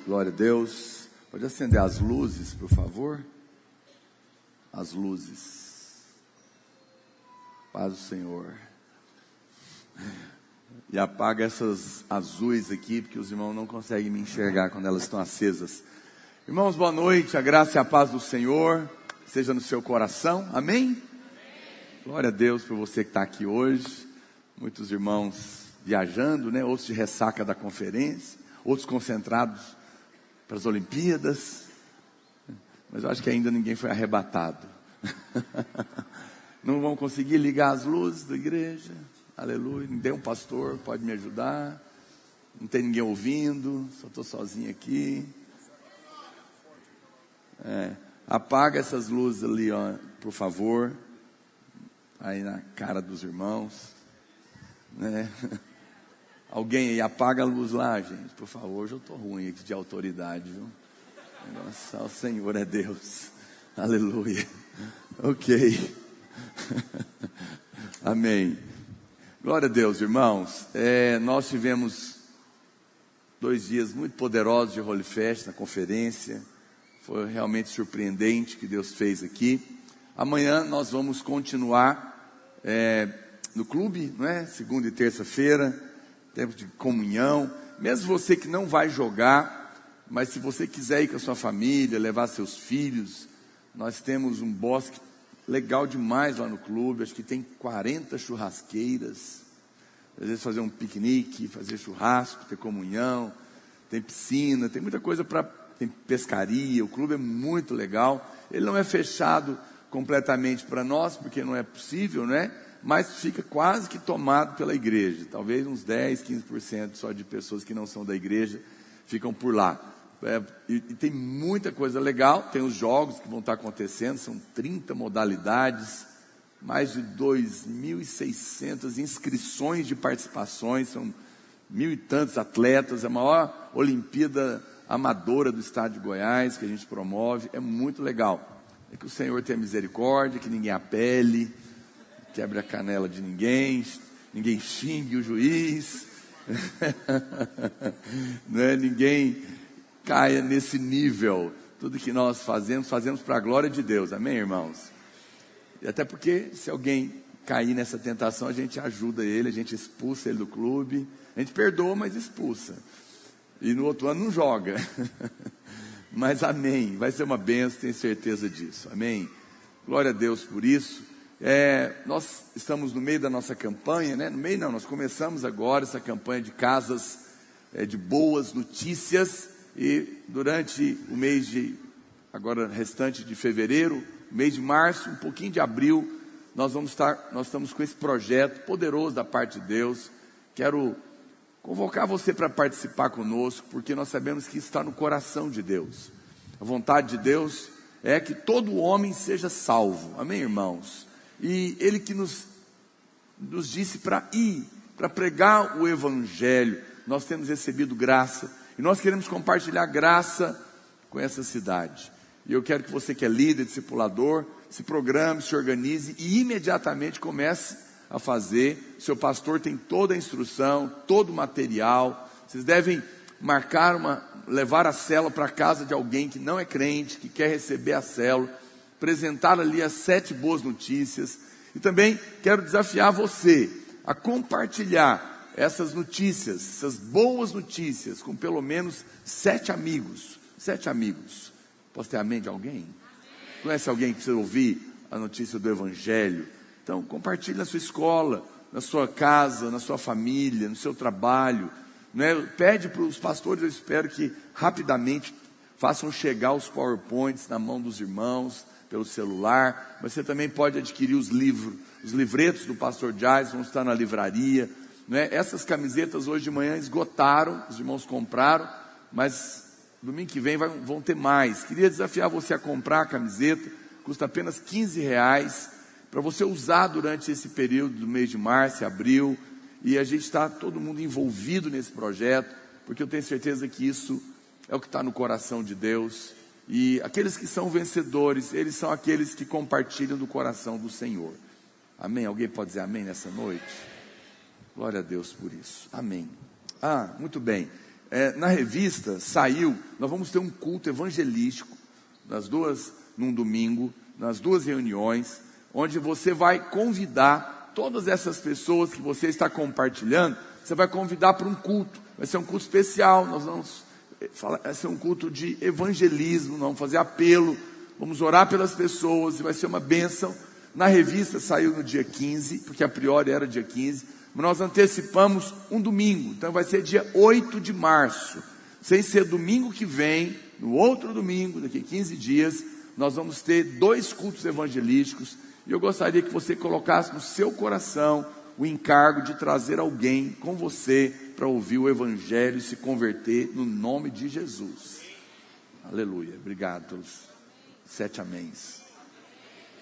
Glória a Deus. Pode acender as luzes, por favor? As luzes. Paz do Senhor. E apaga essas azuis aqui, porque os irmãos não conseguem me enxergar quando elas estão acesas. Irmãos, boa noite. A graça e a paz do Senhor seja no seu coração. Amém? Glória a Deus por você que está aqui hoje. Muitos irmãos viajando, né? Outros de ressaca da conferência, outros concentrados para as Olimpíadas, mas eu acho que ainda ninguém foi arrebatado. Não vão conseguir ligar as luzes da igreja, aleluia, não tem um pastor, pode me ajudar, não tem ninguém ouvindo, só estou sozinho aqui. Apaga essas luzes ali, ó, por favor, aí na cara dos irmãos, né? Alguém aí, apaga a luz lá, gente, por favor. Hoje eu estou ruim aqui de autoridade, viu? Nossa, o Senhor é Deus, aleluia. Ok. Amém. Glória a Deus, irmãos. Nós tivemos 2 dias muito poderosos de Holy Fest na conferência. Foi realmente surpreendente o que Deus fez aqui. Amanhã nós vamos continuar no clube, não é? Segunda e terça-feira, tempo de comunhão. Mesmo você que não vai jogar, mas se você quiser ir com a sua família, levar seus filhos, nós temos um bosque legal demais lá no clube. Acho que tem 40 churrasqueiras. Às vezes fazer um piquenique, fazer churrasco, ter comunhão, tem piscina, tem muita coisa tem pescaria. O clube é muito legal. Ele não é fechado completamente para nós, porque não é possível, né? Mas fica quase que tomado pela igreja. Talvez uns 10, 15% só de pessoas que não são da igreja ficam por lá. E tem muita coisa legal. Tem os jogos que vão estar acontecendo, são 30 modalidades, mais de 2.600 inscrições de participações, são 1.000 e tantos atletas, a maior Olimpíada amadora do estado de Goiás, que a gente promove. É muito legal. É que o Senhor tenha misericórdia, que ninguém apele, quebre a canela de ninguém xingue o juiz, não é? Ninguém caia nesse nível. Tudo que nós fazemos para a glória de Deus, amém, irmãos? E até porque se alguém cair nessa tentação, a gente ajuda ele, a gente expulsa ele do clube, a gente perdoa, mas expulsa, e no outro ano não joga. Mas amém, vai ser uma bênção, tenho certeza disso, amém? Glória a Deus por isso. Nós estamos no meio da nossa campanha, né? No meio não, nós começamos agora essa campanha de casas de boas notícias. E durante o mês agora restante de fevereiro, mês de março, um pouquinho de abril, nós estamos com esse projeto poderoso da parte de Deus. Quero convocar você para participar conosco, porque nós sabemos que isso está no coração de Deus. A vontade de Deus é que todo homem seja salvo, amém, irmãos? E Ele que nos disse para ir, para pregar o Evangelho. Nós temos recebido graça, e nós queremos compartilhar graça com essa cidade. E eu quero que você que é líder, discipulador, se programe, se organize e imediatamente comece a fazer. Seu pastor tem toda a instrução, todo o material. Vocês devem levar a célula para a casa de alguém que não é crente, que quer receber a célula, apresentar ali as 7 boas notícias. E também quero desafiar você a compartilhar essas notícias, essas boas notícias, com pelo menos 7 amigos. 7 amigos. Posso ter amém de alguém? Conhece alguém que precisa ouvir a notícia do Evangelho? Então compartilhe na sua escola, na sua casa, na sua família, no seu trabalho, né? Pede para os pastores, eu espero que rapidamente façam chegar os PowerPoints na mão dos irmãos, pelo celular. Mas você também pode adquirir os livretos do pastor Jais, vão estar na livraria, né? Essas camisetas hoje de manhã esgotaram, os irmãos compraram, mas domingo que vem vão ter mais. Queria desafiar você a comprar a camiseta, custa apenas R$15, para você usar durante esse período do mês de março e abril. E a gente está todo mundo envolvido nesse projeto, porque eu tenho certeza que isso é o que está no coração de Deus. E aqueles que são vencedores, eles são aqueles que compartilham do coração do Senhor. Amém? Alguém pode dizer amém nessa noite? Glória a Deus por isso. Amém. Muito bem. na revista saiu, nós vamos ter um culto evangelístico, num domingo, nas 2 reuniões, onde você vai convidar todas essas pessoas que você está compartilhando, você vai convidar para um culto. Vai ser um culto especial, vai ser um culto de evangelismo, nós vamos fazer apelo, vamos orar pelas pessoas, e vai ser uma bênção. Na revista saiu no dia 15, porque a priori era dia 15, mas nós antecipamos um domingo, então vai ser dia 8 de março, sem ser domingo que vem, no outro domingo, daqui a 15 dias, nós vamos ter 2 cultos evangelísticos, e eu gostaria que você colocasse no seu coração o encargo de trazer alguém com você para ouvir o evangelho e se converter no nome de Jesus. Aleluia, obrigado pelos 7 améns.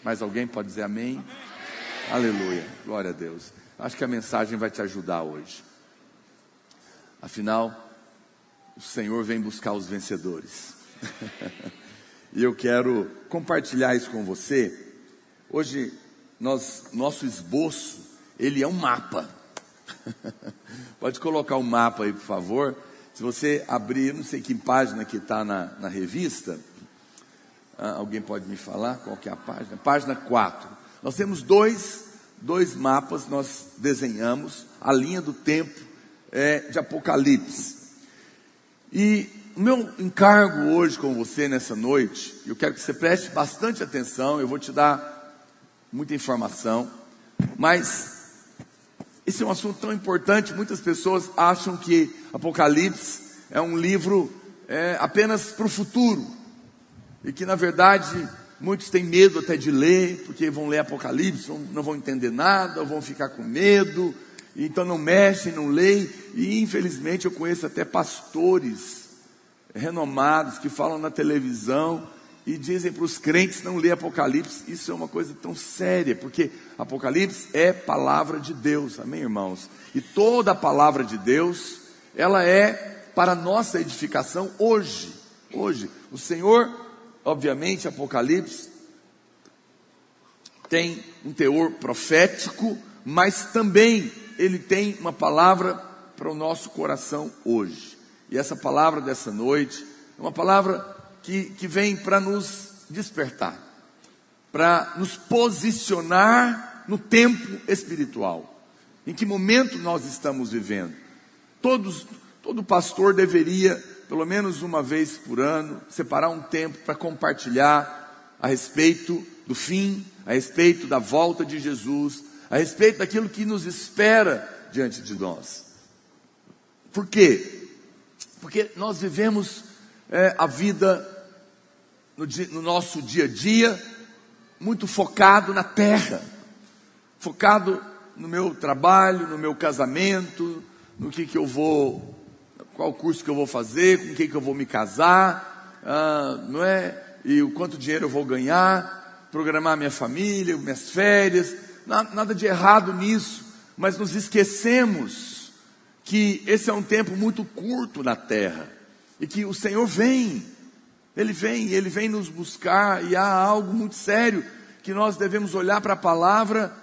Mais alguém pode dizer amém? Aleluia, glória a Deus. Acho que a mensagem vai te ajudar hoje. Afinal, o Senhor vem buscar os vencedores. E eu quero compartilhar isso com você. Hoje, nosso esboço, ele é um mapa. Pode colocar o mapa aí, por favor. Se você abrir, não sei que página que está na revista. Alguém pode me falar qual que é a página? Página 4. Nós temos dois mapas, nós desenhamos a linha do tempo de Apocalipse. E o meu encargo hoje com você nessa noite, eu quero que você preste bastante atenção, eu vou te dar muita informação, mas esse é um assunto tão importante. Muitas pessoas acham que Apocalipse é um livro apenas para o futuro, e que na verdade muitos têm medo até de ler, porque vão ler Apocalipse, não vão entender nada, ou vão ficar com medo, e então não mexem, não leem. E infelizmente eu conheço até pastores renomados que falam na televisão e dizem para os crentes não ler Apocalipse. Isso é uma coisa tão séria, porque Apocalipse é palavra de Deus, amém, irmãos? E toda a palavra de Deus, ela é para a nossa edificação hoje. O Senhor, obviamente, Apocalipse tem um teor profético, mas também ele tem uma palavra para o nosso coração hoje. E essa palavra dessa noite é uma palavra que vem para nos despertar, para nos posicionar no tempo espiritual. Em que momento nós estamos vivendo? Todo pastor deveria, pelo menos uma vez por ano, separar um tempo para compartilhar a respeito do fim, a respeito da volta de Jesus, a respeito daquilo que nos espera diante de nós. Por quê? Porque nós vivemos a vida no nosso dia a dia muito focado na terra, focado no meu trabalho, no meu casamento, no que eu vou, qual curso que eu vou fazer, com quem que eu vou me casar, não é? E o quanto dinheiro eu vou ganhar, programar minha família, minhas férias. Nada de errado nisso, mas nos esquecemos que esse é um tempo muito curto na terra, e que o Senhor vem, Ele vem nos buscar, e há algo muito sério, que nós devemos olhar para a palavra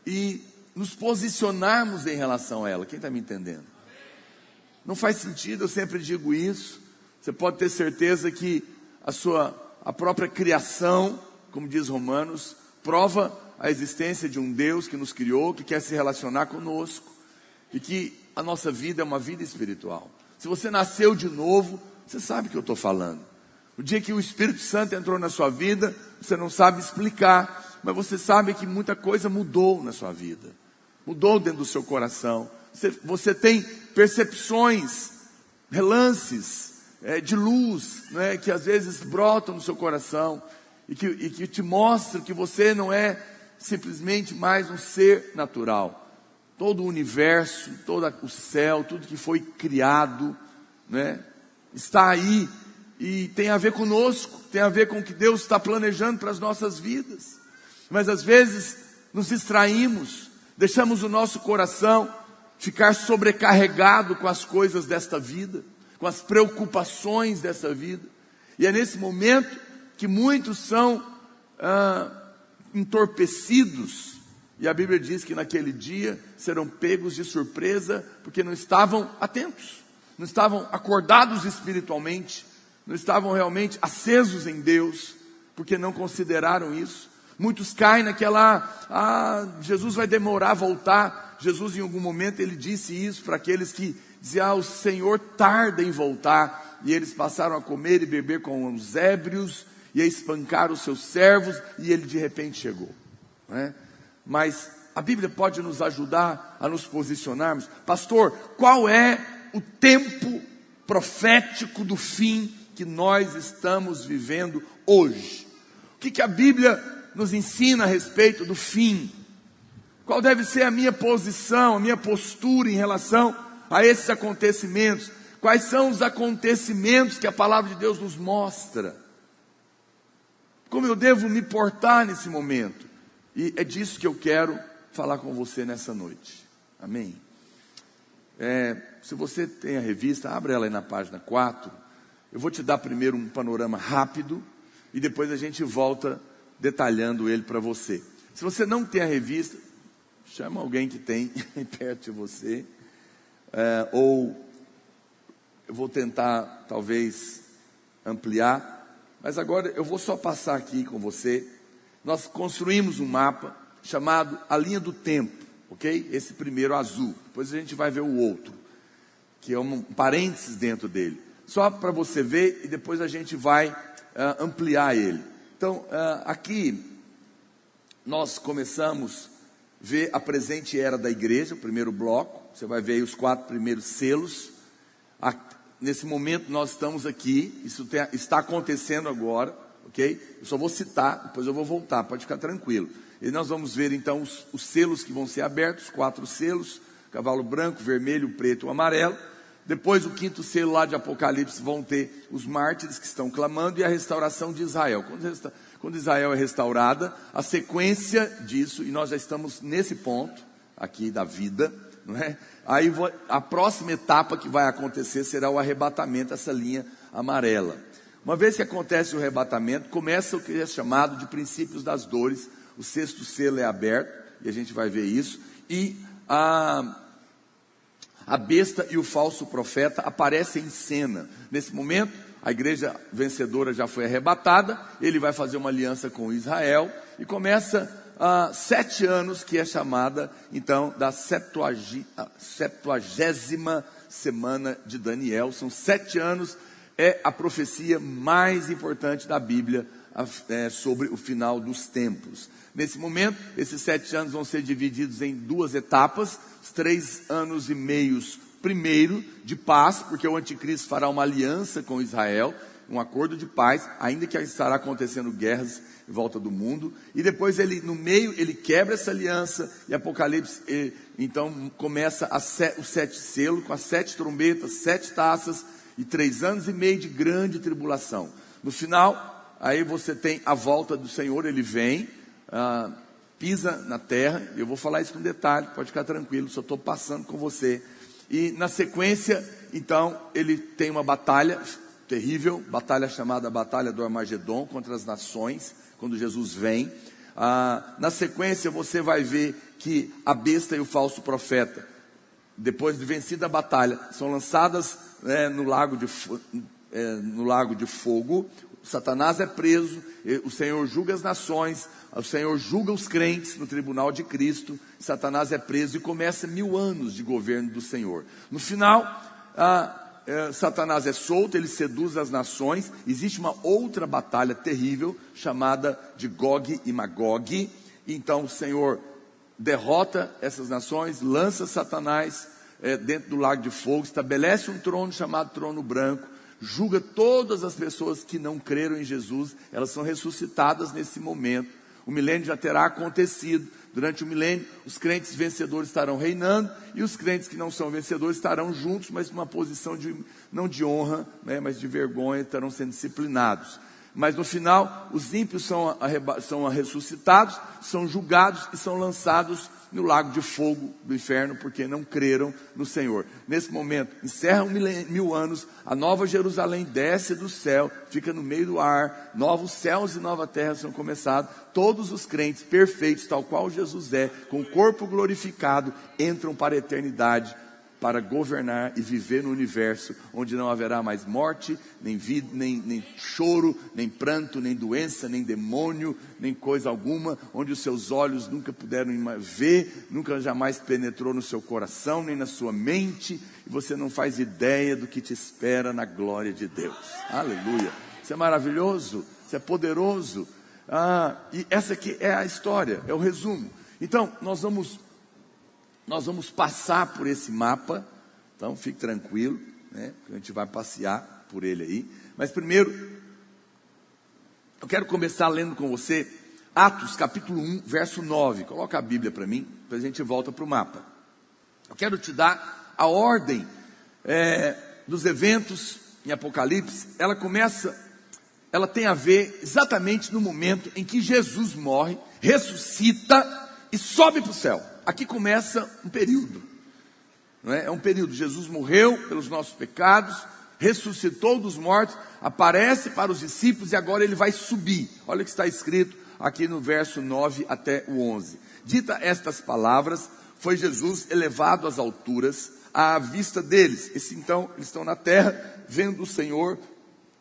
e nos posicionarmos em relação a ela. Quem está me entendendo? Não faz sentido, eu sempre digo isso. Você pode ter certeza que a própria criação, como diz Romanos, prova a existência de um Deus que nos criou, que quer se relacionar conosco, e que a nossa vida é uma vida espiritual. Se você nasceu de novo, você sabe o que eu estou falando. O dia que o Espírito Santo entrou na sua vida, você não sabe explicar, mas você sabe que muita coisa mudou na sua vida, mudou dentro do seu coração. Você tem percepções, relances de luz, né, que às vezes brotam no seu coração, e que te mostram que você não é simplesmente mais um ser natural. Todo o universo, todo o céu, tudo que foi criado, né, está aí, e tem a ver conosco, tem a ver com o que Deus está planejando para as nossas vidas. Mas às vezes nos distraímos, deixamos o nosso coração ficar sobrecarregado com as coisas desta vida, com as preocupações dessa vida. E é nesse momento que muitos são entorpecidos, e a Bíblia diz que naquele dia serão pegos de surpresa, porque não estavam atentos, não estavam acordados espiritualmente, não estavam realmente acesos em Deus, porque não consideraram isso. Muitos caem naquela, Jesus vai demorar a voltar. Jesus, em algum momento, ele disse isso para aqueles que diziam, o Senhor tarda em voltar. E eles passaram a comer e beber com os ébrios, e a espancar os seus servos, e ele de repente chegou, né? Mas a Bíblia pode nos ajudar a nos posicionarmos. Pastor, qual é o tempo profético do fim que nós estamos vivendo hoje? O que a Bíblia nos ensina a respeito do fim? Qual deve ser a minha posição, a minha postura em relação a esses acontecimentos? Quais são os acontecimentos que a palavra de Deus nos mostra? Como eu devo me portar nesse momento? E é disso que eu quero falar com você nessa noite. Amém? Se você tem a revista, abre ela aí na página 4. Eu vou te dar primeiro um panorama rápido e depois a gente volta detalhando ele para você. Se você não tem a revista, chama alguém que tem perto de você. Ou eu vou tentar talvez ampliar. Mas agora eu vou só passar aqui com você. Nós construímos um mapa chamado a linha do tempo, ok? Esse primeiro azul. Depois a gente vai ver o outro, que é um parênteses dentro dele. Só para você ver e depois a gente vai ampliar ele. Então, aqui nós começamos a ver a presente era da igreja, o primeiro bloco. Você vai ver aí os 4 primeiros selos. Nesse momento nós estamos aqui, isso está acontecendo agora, ok? Eu só vou citar, depois eu vou voltar, pode ficar tranquilo. E nós vamos ver então os selos que vão ser abertos, 4 selos, cavalo branco, vermelho, preto e amarelo. Depois o 5º selo lá de Apocalipse vão ter os mártires que estão clamando e a restauração de Israel. Quando Israel é restaurada, a sequência disso, e nós já estamos nesse ponto aqui da vida, não é? Aí a próxima etapa que vai acontecer será o arrebatamento, essa linha amarela. Uma vez que acontece o arrebatamento, começa o que é chamado de princípios das dores. O 6º selo é aberto, e a gente vai ver isso. E a besta e o falso profeta aparecem em cena. Nesse momento, a igreja vencedora já foi arrebatada, ele vai fazer uma aliança com Israel, e começa 7 anos, que é chamada então da 70ª semana de Daniel. São 7 anos, é a profecia mais importante da Bíblia sobre o final dos tempos. Nesse momento, esses 7 anos vão ser divididos em 2 etapas, os 3 anos e meios primeiro de paz, porque o anticristo fará uma aliança com Israel, um acordo de paz, ainda que estará acontecendo guerras em volta do mundo, e depois no meio ele quebra essa aliança, e Apocalipse então começa o 7 selo, com as 7 trombetas, 7 taças, e 3 anos e meio de grande tribulação. No final, aí você tem a volta do Senhor, ele vem, pisa na terra. Eu vou falar isso com detalhe, pode ficar tranquilo, só estou passando com você. E na sequência, então, ele tem uma batalha terrível, batalha chamada Batalha do Armagedon, contra as nações, quando Jesus vem. Na sequência você vai ver que a besta e o falso profeta, depois de vencida a batalha, são lançadas no lago de fogo. Satanás é preso, o Senhor julga as nações, o Senhor julga os crentes no tribunal de Cristo. Satanás é preso e começa 1000 anos de governo do Senhor. No final, Satanás é solto, ele seduz as nações. Existe uma outra batalha terrível, chamada de Gog e Magog. Então o Senhor derrota essas nações, lança Satanás dentro do lago de fogo, estabelece um trono chamado trono branco, julga todas as pessoas que não creram em Jesus. Elas são ressuscitadas nesse momento. O milênio já terá acontecido. Durante o milênio, os crentes vencedores estarão reinando, e os crentes que não são vencedores estarão juntos, mas numa posição não de honra, mas de vergonha, estarão sendo disciplinados. Mas no final, os ímpios são ressuscitados, são julgados e são lançados no lago de fogo do inferno, porque não creram no Senhor. Nesse momento, encerra 1000 anos, a nova Jerusalém desce do céu, fica no meio do ar, novos céus e nova terra são começados. Todos os crentes perfeitos, tal qual Jesus é, com o corpo glorificado, entram para a eternidade, para governar e viver no universo onde não haverá mais morte, nem vida, nem choro, nem pranto, nem doença, nem demônio, nem coisa alguma, onde os seus olhos nunca puderam ver, nunca jamais penetrou no seu coração, nem na sua mente, e você não faz ideia do que te espera na glória de Deus. Aleluia! Isso é maravilhoso, isso é poderoso. E essa aqui é a história, é o resumo. Então, nós vamos passar por esse mapa. Então, fique tranquilo, né? A gente vai passear por ele aí. Mas primeiro, eu quero começar lendo com você Atos capítulo 1, verso 9. Coloca a Bíblia para mim, depois a gente volta para o mapa. Eu quero te dar a ordem dos eventos em Apocalipse. Ela tem a ver exatamente no momento em que Jesus morre, ressuscita e sobe para o céu. Aqui começa um período, não é? É um período. Jesus morreu pelos nossos pecados, ressuscitou dos mortos, aparece para os discípulos e agora ele vai subir. Olha o que está escrito aqui no verso 9 até o 11. Dita estas palavras, foi Jesus elevado às alturas à vista deles. Então, eles estão na terra, vendo o Senhor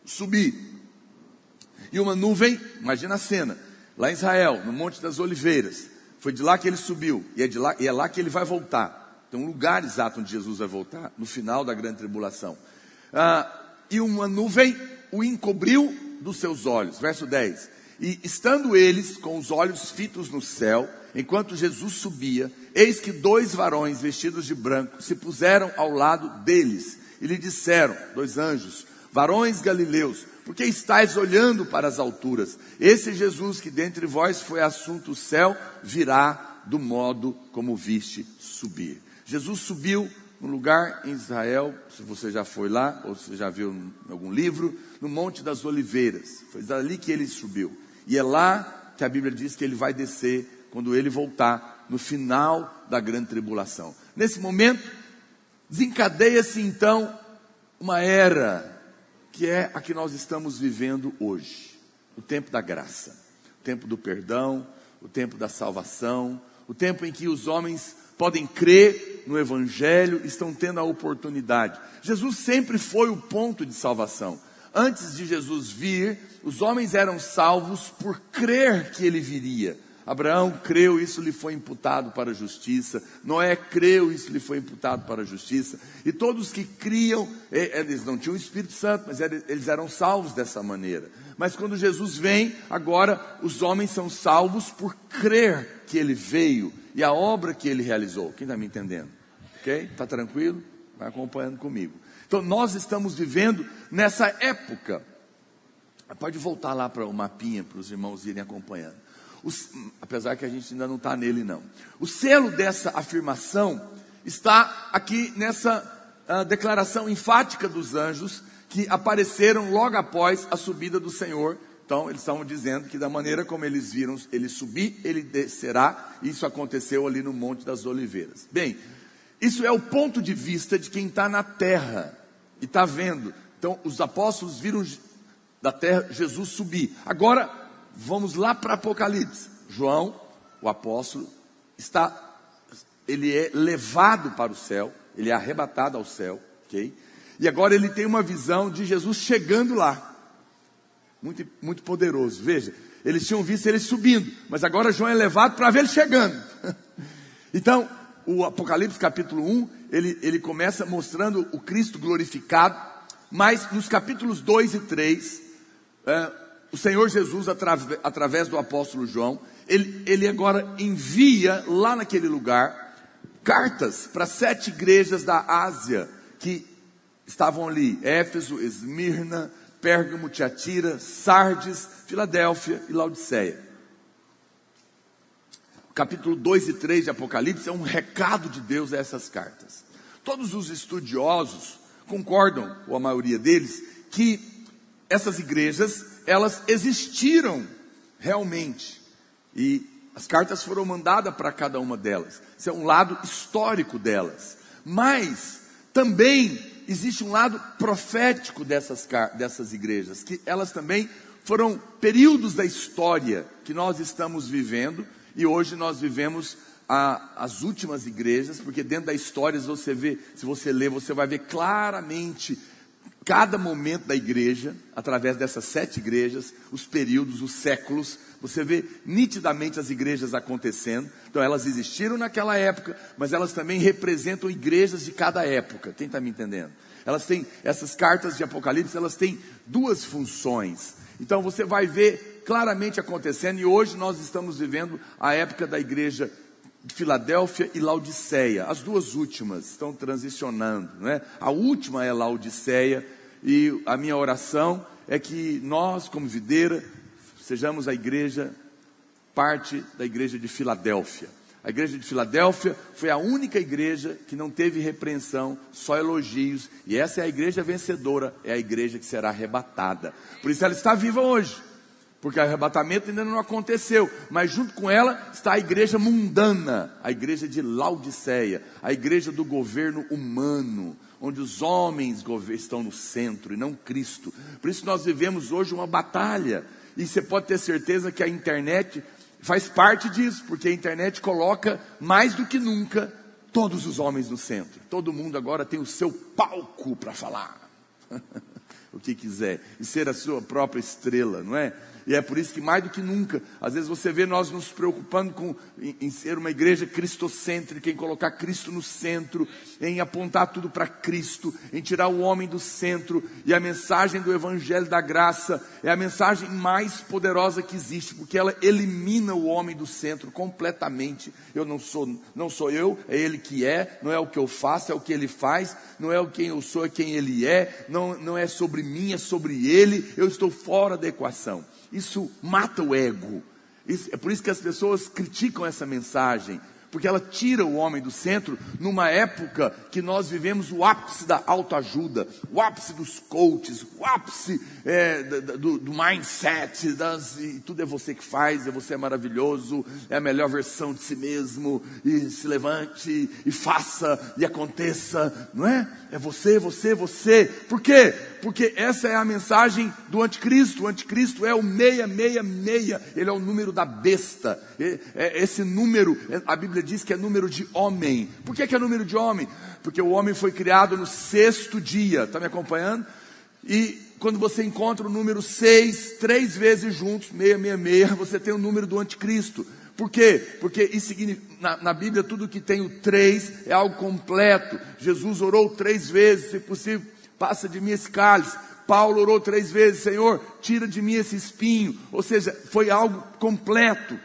subir. E uma nuvem, imagina a cena, lá em Israel, no Monte das Oliveiras. Foi de lá que ele subiu, e é lá que ele vai voltar. Tem um lugar exato onde Jesus vai voltar, no final da grande tribulação. E uma nuvem o encobriu dos seus olhos. Verso 10. E estando eles com os olhos fitos no céu, enquanto Jesus subia, eis que 2 varões vestidos de branco se puseram ao lado deles. E lhe disseram, 2 anjos, varões galileus, por que estáis olhando para as alturas? Esse Jesus que dentre vós foi assunto ao céu, virá do modo como viste subir. Jesus subiu num lugar em Israel, se você já foi lá, ou se já viu em algum livro, no Monte das Oliveiras. Foi ali que ele subiu. E é lá que a Bíblia diz que ele vai descer, quando ele voltar, no final da grande tribulação. Nesse momento, desencadeia-se então uma era, que é a que nós estamos vivendo hoje. O tempo da graça, o tempo do perdão, o tempo da salvação, o tempo em que os homens podem crer no Evangelho, estão tendo a oportunidade. Jesus sempre foi o ponto de salvação. Antes de Jesus vir, os homens eram salvos por crer que ele viria. Abraão creu, isso lhe foi imputado para a justiça. Noé creu, isso lhe foi imputado para a justiça. E todos que criam, eles não tinham o Espírito Santo, mas eles eram salvos dessa maneira. Mas quando Jesus vem, agora os homens são salvos por crer que ele veio e a obra que ele realizou. Quem está me entendendo? Ok? Está tranquilo? Vai acompanhando comigo. Então nós estamos vivendo nessa época. Pode voltar lá para o mapinha, para os irmãos irem acompanhando. Apesar que a gente ainda não está nele não. O selo dessa afirmação está aqui nessa declaração enfática dos anjos que apareceram logo após a subida do Senhor. Então eles estavam dizendo que da maneira como eles viram ele subir, ele descerá. Isso aconteceu ali no Monte das Oliveiras. Bem, isso é o ponto de vista de quem está na terra e está vendo. Então os apóstolos viram da terra Jesus subir. Agora vamos lá para Apocalipse. João, o apóstolo, ele é levado para o céu, ele é arrebatado ao céu, ok? E agora ele tem uma visão de Jesus chegando lá. Muito, muito poderoso. Veja, eles tinham visto ele subindo, mas agora João é levado para ver ele chegando. Então, o Apocalipse capítulo 1, ele começa mostrando o Cristo glorificado, mas nos capítulos 2 e 3, o Senhor Jesus, através do apóstolo João, ele agora envia lá naquele lugar cartas para 7 igrejas da Ásia que estavam ali: Éfeso, Esmirna, Pérgamo, Tiatira, Sardes, Filadélfia e Laodiceia. O capítulo 2 e 3 de Apocalipse é um recado de Deus a essas cartas. Todos os estudiosos concordam, ou a maioria deles, que essas igrejas, elas existiram realmente, e as cartas foram mandadas para cada uma delas. Isso é um lado histórico delas, mas também existe um lado profético dessas igrejas, que elas também foram períodos da história que nós estamos vivendo, e hoje nós vivemos as últimas igrejas, porque dentro da história, se você ler, você vai ver claramente cada momento da igreja, através dessas 7 igrejas, os períodos, os séculos. Você vê nitidamente as igrejas acontecendo. Então elas existiram naquela época, mas elas também representam igrejas de cada época. Quem está me entendendo? Elas têm, essas cartas de Apocalipse, elas têm 2 funções. Então você vai ver claramente acontecendo. E hoje nós estamos vivendo a época da igreja de Filadélfia e Laodiceia. As 2 últimas estão transicionando, né? A última é Laodiceia. E a minha oração é que nós, como videira, sejamos a igreja, parte da igreja de Filadélfia. A igreja de Filadélfia foi a única igreja que não teve repreensão, só elogios. E essa é a igreja vencedora, é a igreja que será arrebatada. Por isso ela está viva hoje, porque o arrebatamento ainda não aconteceu. Mas junto com ela está a igreja mundana, a igreja de Laodiceia, a igreja do governo humano, onde os homens estão no centro e não Cristo. Por isso nós vivemos hoje uma batalha. E você pode ter certeza que a internet faz parte disso, porque a internet coloca mais do que nunca todos os homens no centro. Todo mundo agora tem o seu palco para falar o que quiser e ser a sua própria estrela, não é? E é por isso que mais do que nunca, às vezes você vê nós nos preocupando em ser uma igreja cristocêntrica, em colocar Cristo no centro, em apontar tudo para Cristo, em tirar o homem do centro. E a mensagem do Evangelho da Graça é a mensagem mais poderosa que existe, porque ela elimina o homem do centro completamente. Não sou eu, é Ele que é, não é o que eu faço, é o que Ele faz, não é quem eu sou, é quem Ele é, não é sobre mim, é sobre Ele. Eu estou fora da equação. Isso mata o ego. É por isso que as pessoas criticam essa mensagem, porque ela tira o homem do centro, numa época que nós vivemos o ápice da autoajuda, o ápice dos coaches, o ápice do mindset, e tudo é você que faz, você é maravilhoso, é a melhor versão de si mesmo, e se levante, e faça, e aconteça, não é? É você. Por quê? Porque essa é a mensagem do anticristo. O anticristo é o 666, ele é o número da besta. Esse número, a Bíblia diz que é número de homem. Por que é número de homem? Porque o homem foi criado no 6º dia. Está me acompanhando? E quando você encontra o número 6, 3 vezes juntos, 666, você tem o número do anticristo. Por quê? Porque isso significa, na Bíblia tudo que tem o 3 é algo completo. Jesus orou 3 vezes, se possível, passa de mim esse cálice. Paulo orou 3 vezes, Senhor, tira de mim esse espinho. Ou seja, foi algo completo.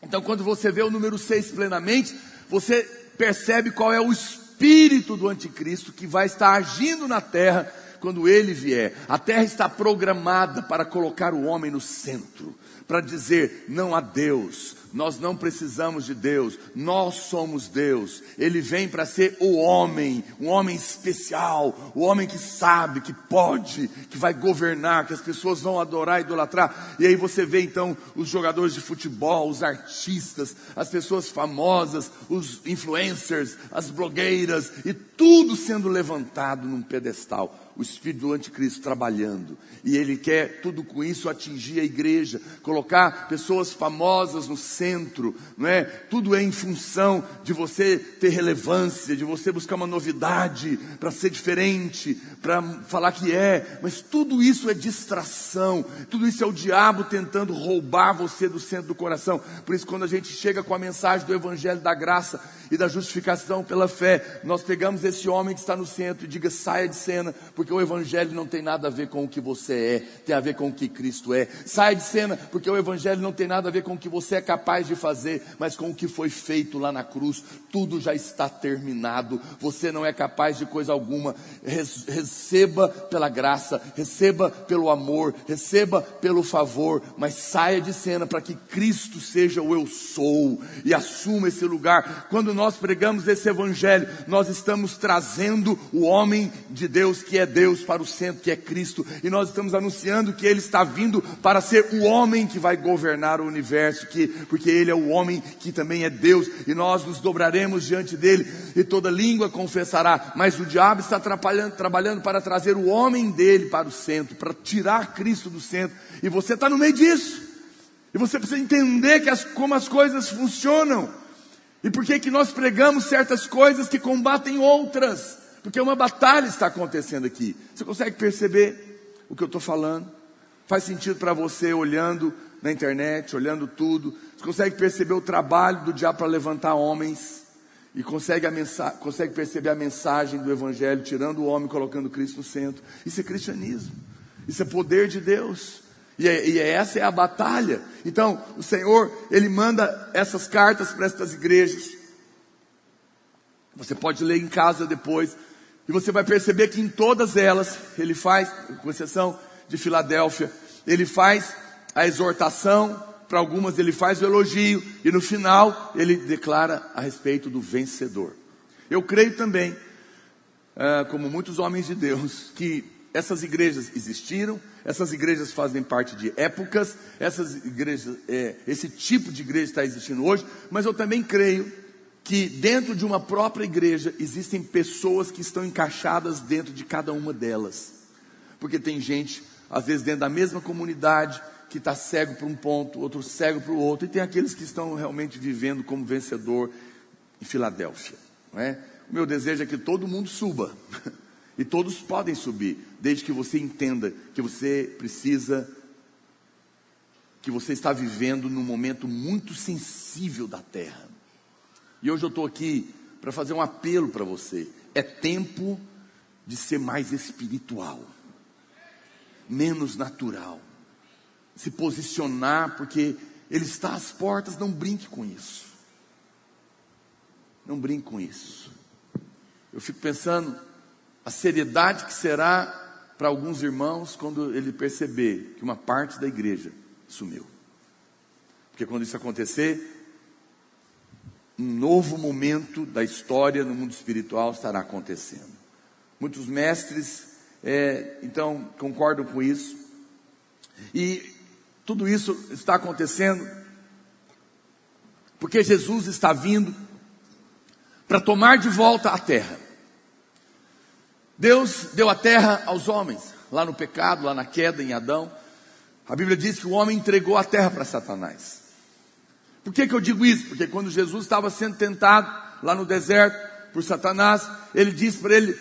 Então quando você vê o número 6 plenamente, você percebe qual é o espírito do anticristo que vai estar agindo na terra quando ele vier. A terra está programada para colocar o homem no centro, para dizer não a Deus. Nós não precisamos de Deus, nós somos Deus. Ele vem para ser o homem, um homem especial, o homem que sabe, que pode, que vai governar, que as pessoas vão adorar, idolatrar. E aí você vê então os jogadores de futebol, os artistas, as pessoas famosas, os influencers, as blogueiras, e tudo sendo levantado num pedestal. O espírito do anticristo trabalhando, e ele quer tudo com isso atingir a igreja, colocar pessoas famosas no centro, não é? Tudo é em função de você ter relevância, de você buscar uma novidade, para ser diferente, para falar que é, mas tudo isso é distração, tudo isso é o diabo tentando roubar você do centro do coração. Por isso quando a gente chega com a mensagem do Evangelho da Graça e da justificação pela fé, nós pegamos esse homem que está no centro e diga, saia de cena, porque o Evangelho não tem nada a ver com o que você é, tem a ver com o que Cristo é. Saia de cena, porque o Evangelho não tem nada a ver com o que você é capaz de fazer, mas com o que foi feito lá na cruz. Tudo já está terminado, você não é capaz de coisa alguma. Receba pela graça, receba pelo amor, receba pelo favor, mas saia de cena para que Cristo seja o eu sou, e assuma esse lugar. Quando nós pregamos esse Evangelho, nós estamos trazendo o homem de Deus, que é Deus, para o centro, que é Cristo, e nós estamos anunciando que Ele está vindo para ser o homem que vai governar o universo, porque Ele é o homem que também é Deus, e nós nos dobraremos diante dEle, e toda língua confessará. Mas o diabo está trabalhando para trazer o homem dele para o centro, para tirar Cristo do centro, e você está no meio disso, e você precisa entender como as coisas funcionam. E por que nós pregamos certas coisas que combatem outras? Porque uma batalha está acontecendo aqui. Você consegue perceber o que eu estou falando? Faz sentido para você olhando na internet, olhando tudo? Você consegue perceber o trabalho do diabo para levantar homens? E consegue perceber a mensagem do Evangelho, tirando o homem, colocando Cristo no centro? Isso é cristianismo. Isso é poder de Deus. E essa é a batalha. Então, o Senhor, Ele manda essas cartas para estas igrejas. Você pode ler em casa depois. E você vai perceber que em todas elas, Ele faz, com exceção de Filadélfia, Ele faz a exortação. Para algumas Ele faz o elogio. E no final, Ele declara a respeito do vencedor. Eu creio também, como muitos homens de Deus, que essas igrejas existiram. Essas igrejas fazem parte de épocas, essas igrejas, esse tipo de igreja está existindo hoje, mas eu também creio que dentro de uma própria igreja existem pessoas que estão encaixadas dentro de cada uma delas, porque tem gente, às vezes dentro da mesma comunidade, que está cego para um ponto, outro cego para o outro, e tem aqueles que estão realmente vivendo como vencedor em Filadélfia, não é? O meu desejo é que todo mundo suba. E todos podem subir, desde que você entenda que você precisa, que você está vivendo num momento muito sensível da terra. E hoje eu estou aqui para fazer um apelo para você. É tempo de ser mais espiritual, menos natural. Se posicionar, porque Ele está às portas, não brinque com isso. Não brinque com isso. Eu fico pensando a seriedade que será para alguns irmãos quando ele perceber que uma parte da igreja sumiu. Porque quando isso acontecer, um novo momento da história no mundo espiritual estará acontecendo. Muitos mestres, então, concordam com isso. E tudo isso está acontecendo porque Jesus está vindo para tomar de volta a terra. Deus deu a terra aos homens, lá no pecado, lá na queda em Adão. A Bíblia diz que o homem entregou a terra para Satanás. Por que eu digo isso? Porque quando Jesus estava sendo tentado lá no deserto por Satanás, ele disse para ele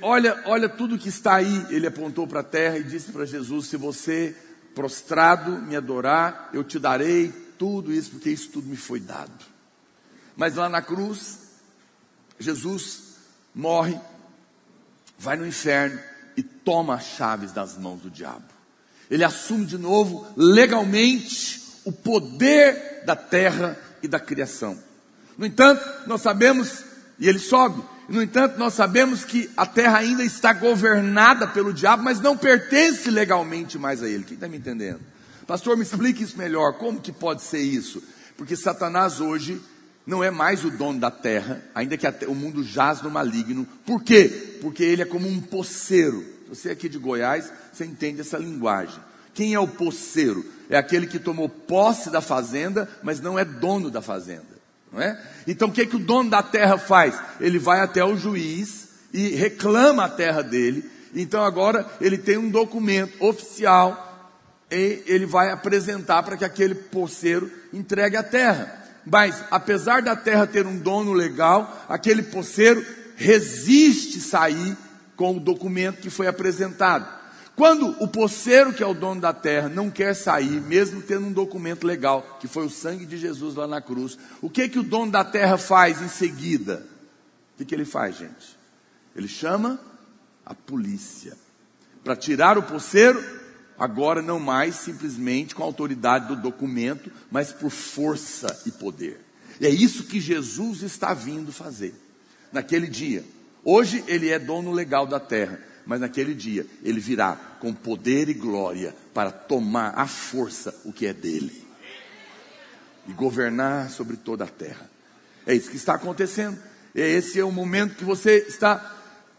olha tudo que está aí. Ele apontou para a terra e disse para Jesus: se você prostrado me adorar, eu te darei tudo isso, porque isso tudo me foi dado. Mas lá na cruz, Jesus morre, vai no inferno e toma as chaves das mãos do diabo. Ele assume de novo, legalmente, o poder da terra e da criação. No entanto, nós sabemos, e ele sobe, no entanto, nós sabemos que a terra ainda está governada pelo diabo, mas não pertence legalmente mais a ele. Quem está me entendendo? Pastor, me explique isso melhor. Como que pode ser isso? Porque Satanás hoje não é mais o dono da terra, ainda que o mundo jaz no maligno. Por quê? Porque ele é como um poceiro. Você aqui de Goiás, você entende essa linguagem. Quem é o poceiro? É aquele que tomou posse da fazenda, mas não é dono da fazenda, não é? Então o que o dono da terra faz? Ele vai até o juiz e reclama a terra dele. Então agora ele tem um documento oficial e ele vai apresentar para que aquele poceiro entregue a terra. Mas, apesar da terra ter um dono legal, aquele poceiro resiste sair com o documento que foi apresentado. Quando o poceiro, que é o dono da terra, não quer sair, mesmo tendo um documento legal, que foi o sangue de Jesus lá na cruz, o que o dono da terra faz em seguida? O que ele faz, gente? Ele chama a polícia para tirar o poceiro. Agora não mais simplesmente com a autoridade do documento, mas por força e poder. E é isso que Jesus está vindo fazer naquele dia. Hoje ele é dono legal da terra, mas naquele dia ele virá com poder e glória para tomar à força o que é dele e governar sobre toda a terra. É isso que está acontecendo. Esse é o momento que você está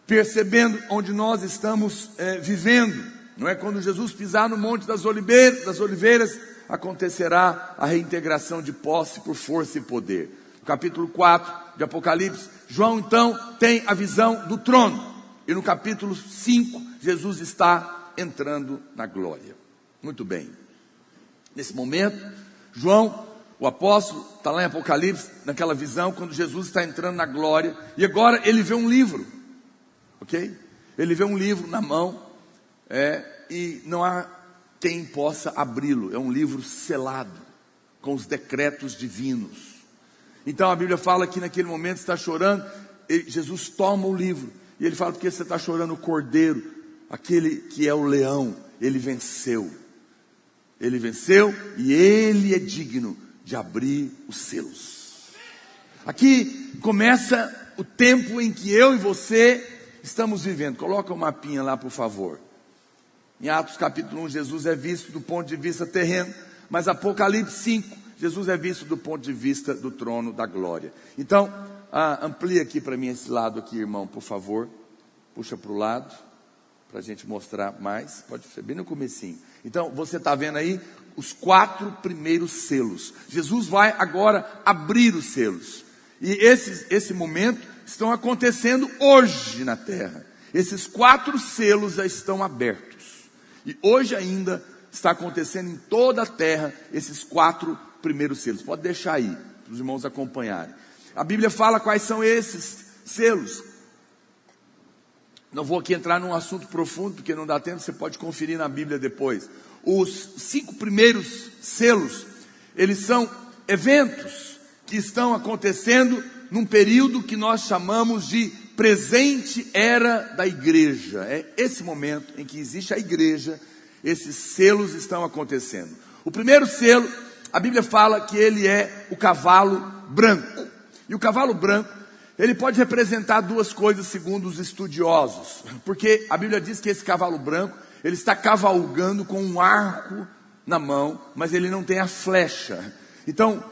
percebendo onde nós estamos vivendo. Não é? Quando Jesus pisar no Monte das Oliveiras, acontecerá a reintegração de posse por força e poder. No capítulo 4 de Apocalipse, João então tem a visão do trono. E no capítulo 5, Jesus está entrando na glória. Muito bem. Nesse momento, João O apóstolo está lá em Apocalipse, naquela visão, quando Jesus está entrando na glória, e agora ele vê um livro, ok? Ele vê um livro na mão, e não há quem possa abri-lo. É um livro selado, com os decretos divinos. Então a Bíblia fala que naquele momento está chorando, Jesus toma o livro, e ele fala: porque você está chorando? O cordeiro, aquele que é o leão, ele venceu. Ele venceu e ele é digno de abrir os selos. Aqui começa o tempo em que eu e você estamos vivendo. Coloca o mapinha lá, por favor. Em Atos capítulo 1, Jesus é visto do ponto de vista terreno, mas Apocalipse 5, Jesus é visto do ponto de vista do trono da glória. Então, amplia aqui para mim esse lado aqui, irmão, por favor. Puxa para o lado, para a gente mostrar mais. Pode ser bem no comecinho. Então, você está vendo aí os 4 primeiros selos. Jesus vai agora abrir os selos. E esse momento estão acontecendo hoje na terra. Esses 4 selos já estão abertos. E hoje ainda está acontecendo em toda a terra esses 4 primeiros selos. Pode deixar aí, para os irmãos acompanharem. A Bíblia fala quais são esses selos. Não vou aqui entrar num assunto profundo, porque não dá tempo, você pode conferir na Bíblia depois. Os 5 primeiros selos, eles são eventos que estão acontecendo num período que nós chamamos de presente era da igreja. É esse momento em que existe a igreja, esses selos estão acontecendo. O primeiro selo, a Bíblia fala que ele é o cavalo branco. E o cavalo branco, ele pode representar 2 coisas segundo os estudiosos. Porque a Bíblia diz que esse cavalo branco, ele está cavalgando com um arco na mão, mas ele não tem a flecha. Então,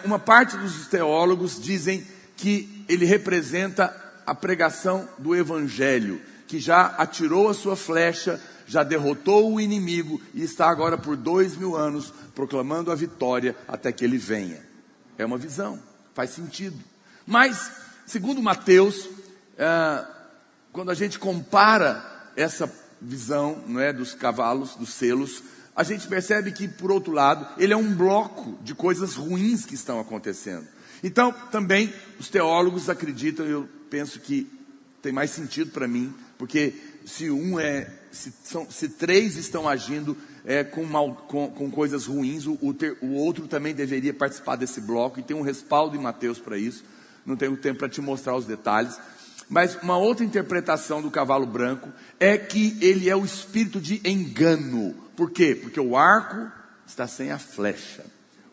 uma parte dos teólogos dizem que ele representa a pregação do evangelho, que já atirou a sua flecha, já derrotou o inimigo e está agora por 2000 anos proclamando a vitória até que ele venha. É uma visão, faz sentido. Mas, segundo Mateus, quando a gente compara essa visão, não é, dos cavalos, dos selos, a gente percebe que, por outro lado, ele é um bloco de coisas ruins que estão acontecendo. Então, também, os teólogos acreditam, eu penso que tem mais sentido para mim, porque se 3 estão agindo com coisas ruins, o outro também deveria participar desse bloco, e tem um respaldo em Mateus para isso. Não tenho tempo para te mostrar os detalhes. Mas uma outra interpretação do cavalo branco é que ele é o espírito de engano. Por quê? Porque o arco está sem a flecha.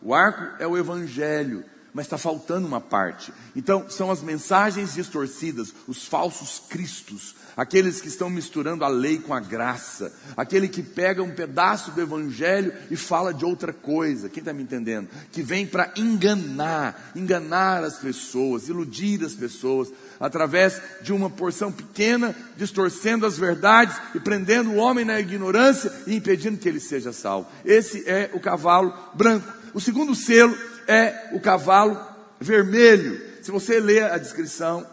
O arco é o evangelho, mas está faltando uma parte. Então são as mensagens distorcidas, os falsos cristos, aqueles que estão misturando a lei com a graça, aquele que pega um pedaço do evangelho e fala de outra coisa. Quem está me entendendo? Que vem para enganar as pessoas, iludir as pessoas, através de uma porção pequena, distorcendo as verdades e prendendo o homem na ignorância e impedindo que ele seja salvo. Esse é o cavalo branco. O segundo selo é o cavalo vermelho. Se você ler a descrição,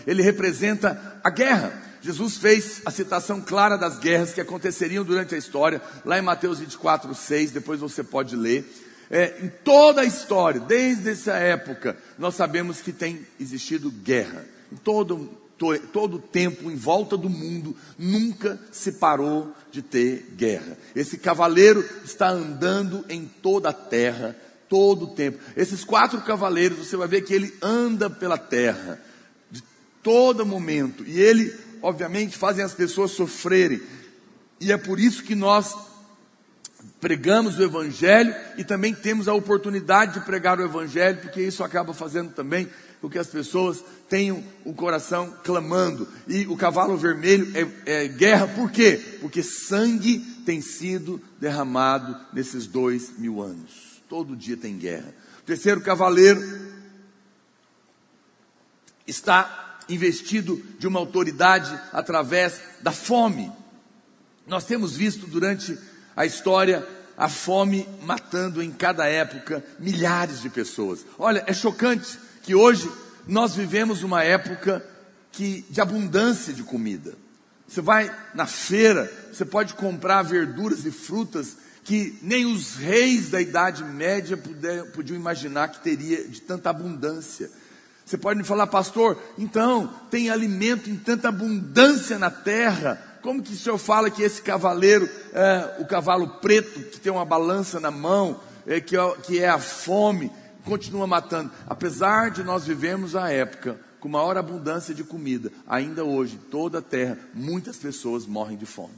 ele representa a guerra. Jesus fez a citação clara das guerras que aconteceriam durante a história, lá em Mateus 24:6, depois você pode ler. Em toda a história, desde essa época, nós sabemos que tem existido guerra. Em todo o tempo, em volta do mundo, nunca se parou de ter guerra. Esse cavaleiro está andando em toda a terra, todo o tempo. Esses 4 cavaleiros, você vai ver que ele anda pela terra, de todo momento. E ele, obviamente, fazem as pessoas sofrerem. E é por isso que nós pregamos o evangelho e também temos a oportunidade de pregar o evangelho, porque isso acaba fazendo também com que as pessoas tenham o coração clamando. E o cavalo vermelho é guerra, por quê? Porque sangue tem sido derramado nesses 2000 anos. Todo dia tem guerra. O terceiro cavaleiro está investido de uma autoridade através da fome. Nós temos visto durante a história a fome matando em cada época milhares de pessoas. Olha, é chocante que hoje nós vivemos uma época de abundância de comida. Você vai na feira, você pode comprar verduras e frutas que nem os reis da Idade Média podiam imaginar que teria de tanta abundância. Você pode me falar, pastor, então tem alimento em tanta abundância na terra, como que o senhor fala que esse cavaleiro, o cavalo preto que tem uma balança na mão, que é a fome, continua matando? Apesar de nós vivemos a época com maior abundância de comida, ainda hoje, toda a terra, muitas pessoas morrem de fome.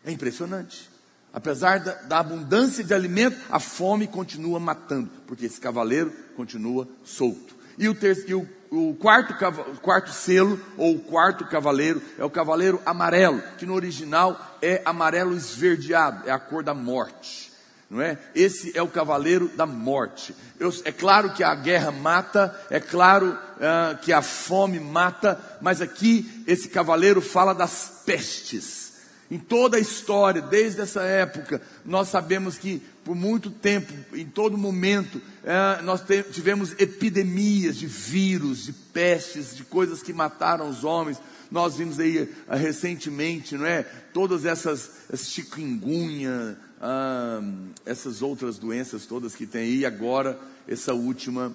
É impressionante. Apesar da abundância de alimento, a fome continua matando, porque esse cavaleiro continua solto. E o quarto selo, ou o quarto cavaleiro, é o cavaleiro amarelo, que no original é amarelo esverdeado, é a cor da morte. Não é? Esse é o cavaleiro da morte. É claro que a guerra mata, é claro que a fome mata, mas aqui esse cavaleiro fala das pestes. Em toda a história, desde essa época, nós sabemos que por muito tempo, em todo momento, nós tivemos epidemias de vírus, de pestes, de coisas que mataram os homens. Nós vimos aí recentemente, não é? Todas essas chikungunya, essas outras doenças todas que tem aí, agora essa última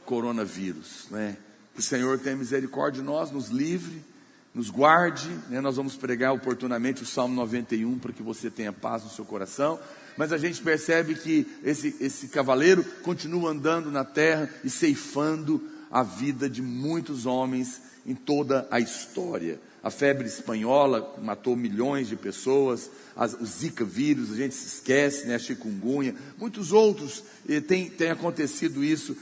coronavírus, né? Que o Senhor tenha misericórdia de nós, nos livre, nos guarde, né? Nós vamos pregar oportunamente o Salmo 91 para que você tenha paz no seu coração. Mas a gente percebe que esse cavaleiro continua andando na terra e ceifando a vida de muitos homens em toda a história. A febre espanhola matou milhões de pessoas, o Zika vírus, a gente se esquece, né? A chikungunya, muitos outros, tem acontecido isso,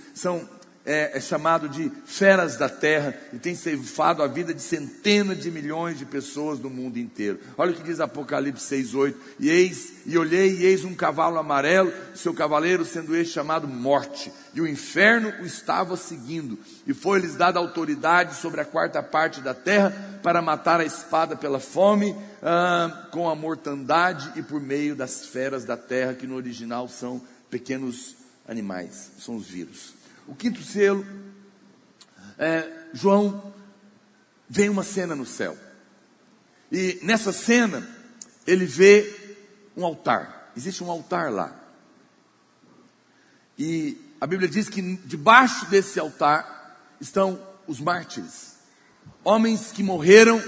é chamado de feras da terra, e tem ceifado a vida de centenas de milhões de pessoas no mundo inteiro. Olha o que diz Apocalipse 6:8, e olhei, e eis um cavalo amarelo, seu cavaleiro sendo este chamado Morte, e o inferno o estava seguindo, e foi-lhes dada autoridade sobre a quarta parte da terra, para matar a espada pela fome, com a mortandade e por meio das feras da terra, que no original são pequenos animais, são os vírus. O quinto selo, João vê uma cena no céu, e nessa cena ele vê um altar. Existe um altar lá, e a Bíblia diz que debaixo desse altar estão os mártires, homens que morreram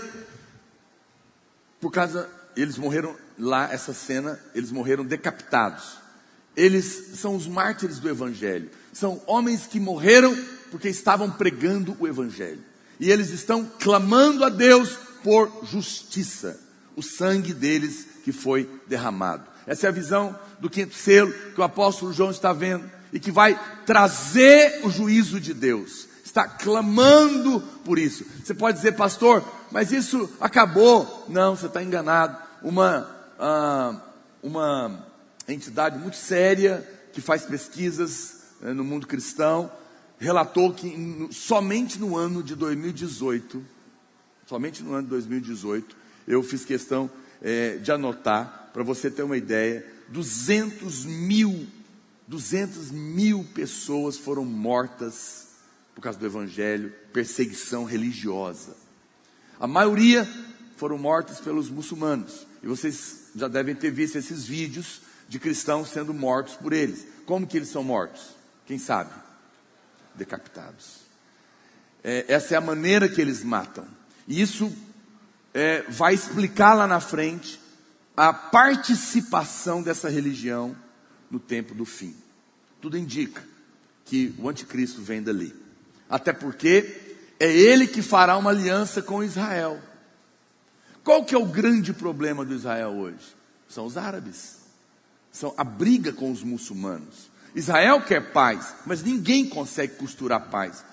eles morreram lá, essa cena, eles morreram decapitados. Eles são os mártires do Evangelho. São homens que morreram porque estavam pregando o Evangelho. E eles estão clamando a Deus por justiça. O sangue deles que foi derramado. Essa é a visão do quinto selo que o apóstolo João está vendo. E que vai trazer o juízo de Deus. Está clamando por isso. Você pode dizer, pastor, mas isso acabou. Não, você está enganado. Uma entidade muito séria que faz pesquisas no mundo cristão relatou que somente no ano de 2018, eu fiz questão de anotar, para você ter uma ideia, 200 mil pessoas foram mortas por causa do Evangelho, perseguição religiosa. A maioria foram mortas pelos muçulmanos, e vocês já devem ter visto esses vídeos de cristãos sendo mortos por eles. Como que eles são mortos? Quem sabe? Decapitados. Essa é a maneira que eles matam. E isso vai explicar lá na frente a participação dessa religião no tempo do fim. Tudo indica que o anticristo vem dali. Até porque é ele que fará uma aliança com Israel. Qual que é o grande problema do Israel hoje? São os árabes. São a briga com os muçulmanos. Israel quer paz, mas ninguém consegue costurar paz.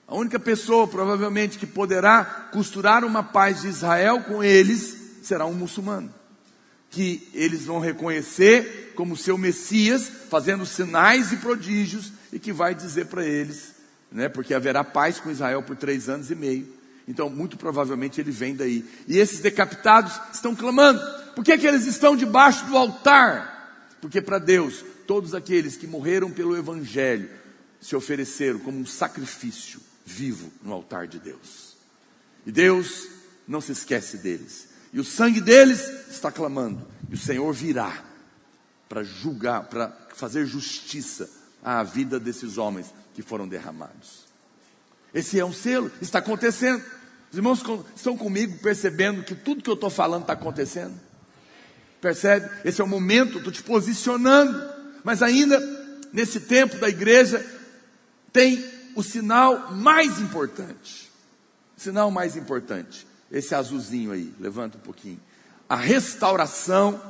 A única pessoa provavelmente que poderá costurar uma paz de Israel com eles será um muçulmano, que eles vão reconhecer como seu Messias, fazendo sinais e prodígios, e que vai dizer para eles, né, porque haverá paz com Israel por 3 anos e meio. Então muito provavelmente ele vem daí. E esses decapitados estão clamando. Por que eles estão debaixo do altar? Porque para Deus, todos aqueles que morreram pelo Evangelho se ofereceram como um sacrifício vivo no altar de Deus. E Deus não se esquece deles. e o sangue deles está clamando, e o Senhor virá para julgar, para fazer justiça à vida desses homens que foram derramados. Esse é um selo, está acontecendo. Os irmãos estão comigo percebendo que tudo que eu estou falando está acontecendo? Percebe? Esse é o momento, estou te posicionando. Mas ainda, nesse tempo da igreja, tem o sinal mais importante. O sinal mais importante, esse azulzinho aí, levanta um pouquinho. A restauração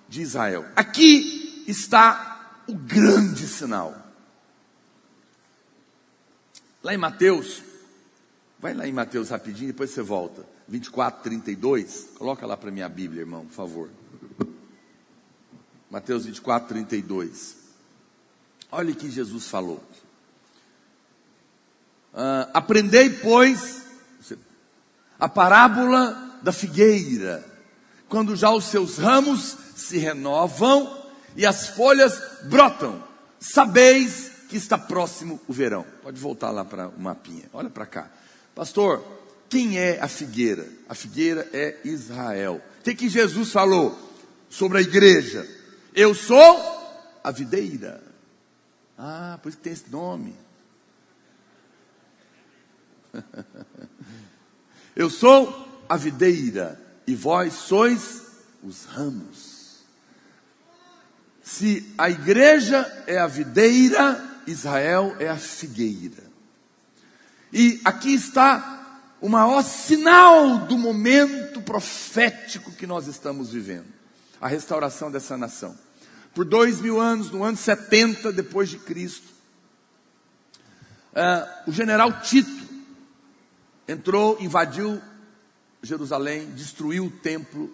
de Israel. Aqui está o grande sinal. Lá em Mateus, vai lá em Mateus rapidinho, depois você volta. 24, 32, coloca lá para minha Bíblia, irmão, por favor. Mateus 24, 32. Olha o que Jesus falou. Aprendei, pois, a parábola da figueira, quando já os seus ramos se renovam e as folhas brotam, sabeis que está próximo o verão. Pode voltar lá para o mapinha, olha para cá. Pastor, quem é a figueira? A figueira é Israel. O que Jesus falou sobre a igreja? Eu sou a videira. Por isso que tem esse nome. Eu sou a videira e vós sois os ramos. Se a igreja é a videira, Israel é a figueira. E aqui está o maior sinal do momento profético que nós estamos vivendo. A restauração dessa nação. Por 2000 anos, no ano 70 depois de Cristo, o general Tito entrou, invadiu Jerusalém, destruiu o templo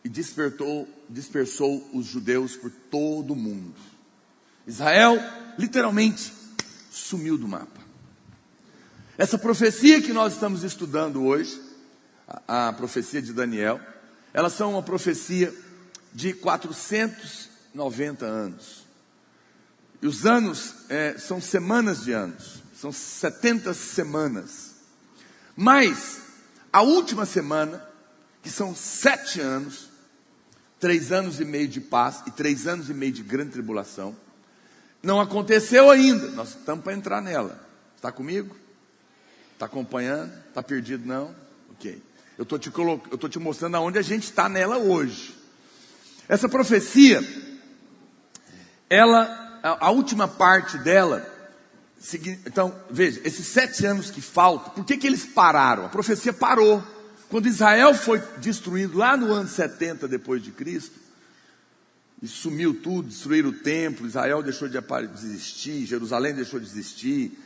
e dispersou os judeus por todo o mundo. Israel, literalmente, sumiu do mapa. Essa profecia que nós estamos estudando hoje, a profecia de Daniel, elas são uma profecia de 490 anos. E os anos são semanas de anos, são 70 semanas. Mas a última semana, que são 7 anos, 3 anos e meio de paz e 3 anos e meio de grande tribulação, não aconteceu ainda. Nós estamos para entrar nela. Está comigo? Está acompanhando? Está perdido não? Ok. Eu estou te mostrando aonde a gente está nela hoje. Essa profecia, a última parte dela, então, veja, esses 7 anos que faltam, por que eles pararam? A profecia parou. Quando Israel foi destruído lá no ano 70 depois de Cristo, e sumiu tudo, destruíram o templo, Israel deixou de existir, Jerusalém deixou de existir,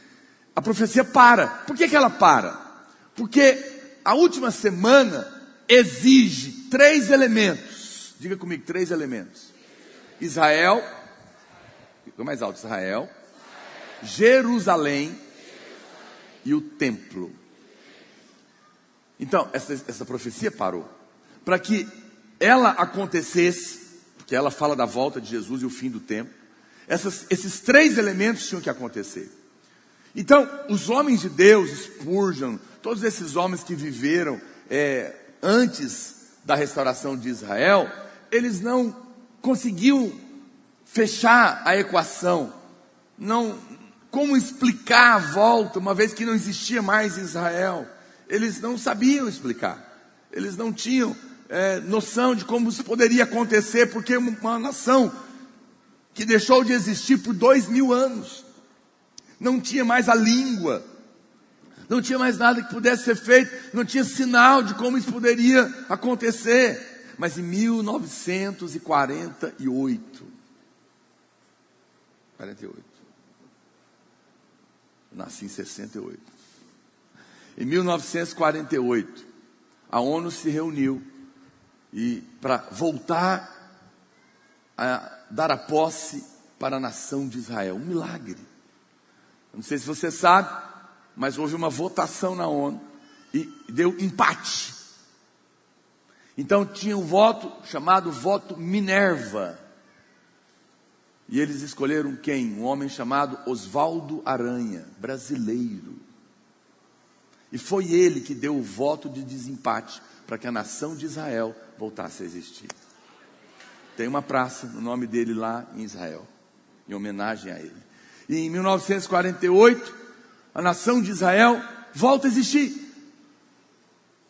a profecia para. Por que ela para? Porque a última semana exige 3 elementos. Diga comigo, 3 elementos. Israel, ficou mais alto, Israel, Jerusalém e o templo. Então, essa profecia parou. Para que ela acontecesse, porque ela fala da volta de Jesus e o fim do tempo, esses 3 elementos tinham que acontecer. Então, os homens de Deus, Spurgeon, todos esses homens que viveram antes da restauração de Israel, eles não conseguiam fechar a equação. Como explicar a volta, uma vez que não existia mais Israel? Eles não sabiam explicar. Eles não tinham noção de como isso poderia acontecer, porque uma nação que deixou de existir por 2000 anos, não tinha mais a língua, não tinha mais nada que pudesse ser feito, não tinha sinal de como isso poderia acontecer. Mas em 1948, eu nasci em 68. Em 1948, a ONU se reuniu para voltar a dar a posse para a nação de Israel. Um milagre. Não sei se você sabe, mas houve uma votação na ONU e deu empate. Então tinha um voto chamado voto Minerva. E eles escolheram quem? Um homem chamado Oswaldo Aranha, brasileiro. E foi ele que deu o voto de desempate para que a nação de Israel voltasse a existir. Tem uma praça no nome dele lá em Israel, em homenagem a ele. E em 1948, a nação de Israel volta a existir.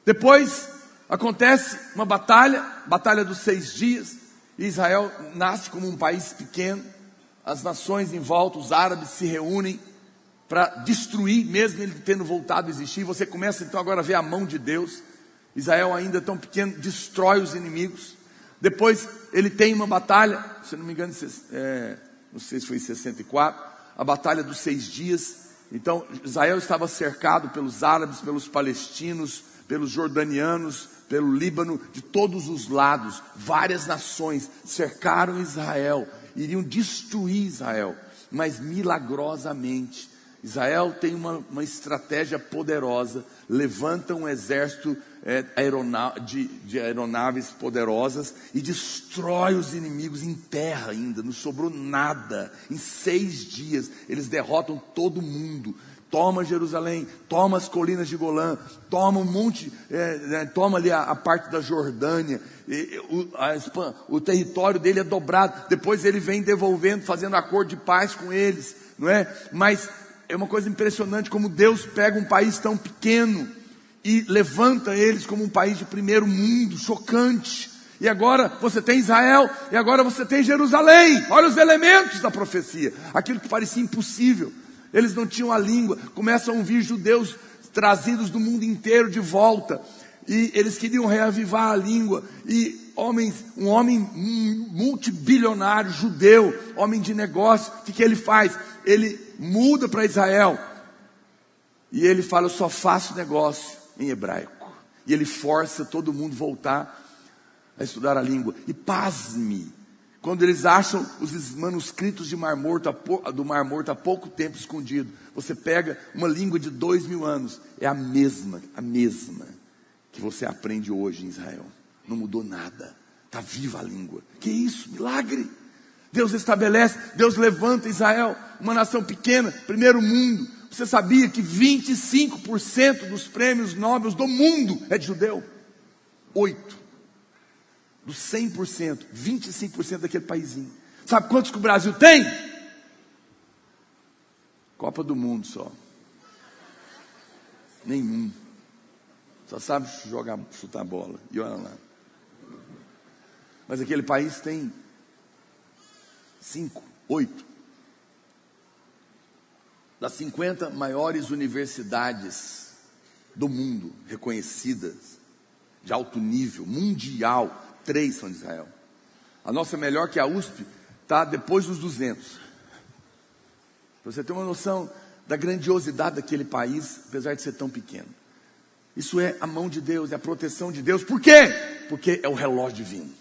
Depois acontece uma batalha dos 6 dias, e Israel nasce como um país pequeno. As nações em volta, os árabes se reúnem para destruir, mesmo ele tendo voltado a existir. Você começa então agora a ver a mão de Deus. Israel ainda tão pequeno, destrói os inimigos. Depois ele tem uma batalha, se não me engano, não sei se foi em 64, a batalha dos 6 dias. Então Israel estava cercado pelos árabes, pelos palestinos, pelos jordanianos, pelo Líbano, de todos os lados. Várias nações cercaram Israel, iriam destruir Israel, mas milagrosamente Israel tem uma estratégia poderosa, levanta um exército de aeronaves poderosas e destrói os inimigos em terra ainda, não sobrou nada. Em 6 dias eles derrotam todo mundo, toma Jerusalém, toma as colinas de Golã, toma um monte, toma ali a parte da Jordânia, o território dele é dobrado. Depois ele vem devolvendo, fazendo acordo de paz com eles, não é? Mas é uma coisa impressionante como Deus pega um país tão pequeno e levanta eles como um país de primeiro mundo, chocante. E agora você tem Israel, e agora você tem Jerusalém. Olha os elementos da profecia, aquilo que parecia impossível. Eles não tinham a língua, começam a vir judeus trazidos do mundo inteiro de volta, e eles queriam reavivar a língua. E um homem multibilionário, judeu, homem de negócio, o que ele faz? Ele muda para Israel, e ele fala: eu só faço negócio em hebraico. E ele força todo mundo voltar a estudar a língua. E pasme, quando eles acham os manuscritos do Mar Morto há pouco tempo escondido, você pega uma língua de 2000 anos, é a mesma que você aprende hoje em Israel. Não mudou nada, está viva a língua. Que isso, milagre! Deus estabelece, Deus levanta Israel, uma nação pequena, primeiro mundo. Você sabia que 25% dos prêmios nobres do mundo é de judeu? 8. Dos 100%, 25% daquele paísinho. Sabe quantos que o Brasil tem? Copa do Mundo só. Nenhum. Só sabe chutar bola. E olha lá. Mas aquele país tem 8 das 50 maiores universidades do mundo, reconhecidas, de alto nível, mundial, 3 são de Israel. A nossa melhor, que é a USP, está depois dos 200. Para você ter uma noção da grandiosidade daquele país, apesar de ser tão pequeno. Isso é a mão de Deus, é a proteção de Deus. Por quê? Porque é o relógio divino.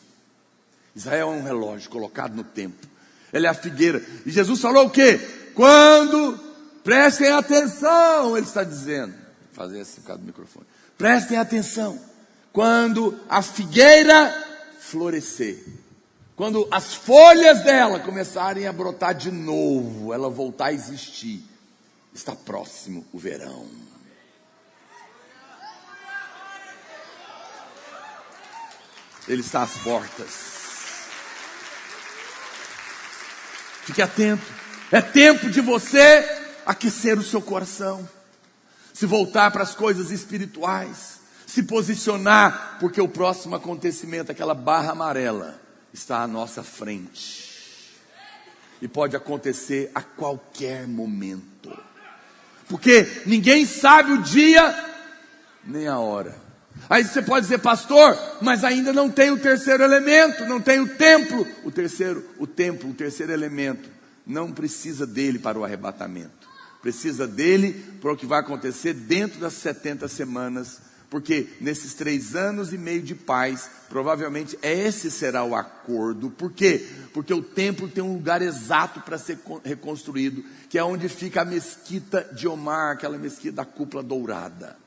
Israel é um relógio colocado no tempo. Ele é a figueira. E Jesus falou o quê? Quando, prestem atenção, ele está dizendo. Vou fazer assim por causa do microfone. Prestem atenção. Quando a figueira florescer, quando as folhas dela começarem a brotar de novo, ela voltar a existir, está próximo o verão. Ele está às portas. Fique atento. É tempo de você aquecer o seu coração, se voltar para as coisas espirituais, se posicionar, porque o próximo acontecimento, aquela barra amarela, está à nossa frente. E pode acontecer a qualquer momento. Porque ninguém sabe o dia nem a hora. Aí você pode dizer: pastor, mas ainda não tem o terceiro elemento, não tem o templo. O terceiro elemento, não precisa dele para o arrebatamento. Precisa dele para o que vai acontecer dentro das 70 semanas. Porque nesses 3 anos e meio de paz, provavelmente esse será o acordo. Por quê? Porque o templo tem um lugar exato para ser reconstruído, que é onde fica a mesquita de Omar, aquela mesquita da cúpula dourada.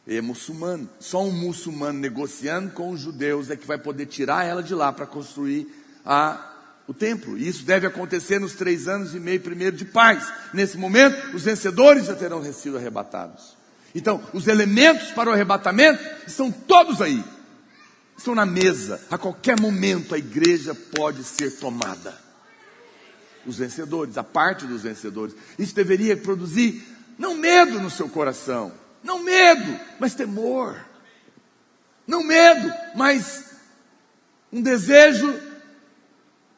É muçulmano. Só um muçulmano negociando com os judeus é que vai poder tirar ela de lá para construir a o templo. E isso deve acontecer nos 3 anos e meio primeiro de paz. Nesse momento, os vencedores já terão sido arrebatados. Então, os elementos para o arrebatamento estão todos aí. Estão na mesa. A qualquer momento a igreja pode ser tomada. Os vencedores, a parte dos vencedores. Isso deveria produzir, não medo no seu coração. Não medo, mas temor. Não medo, mas um desejo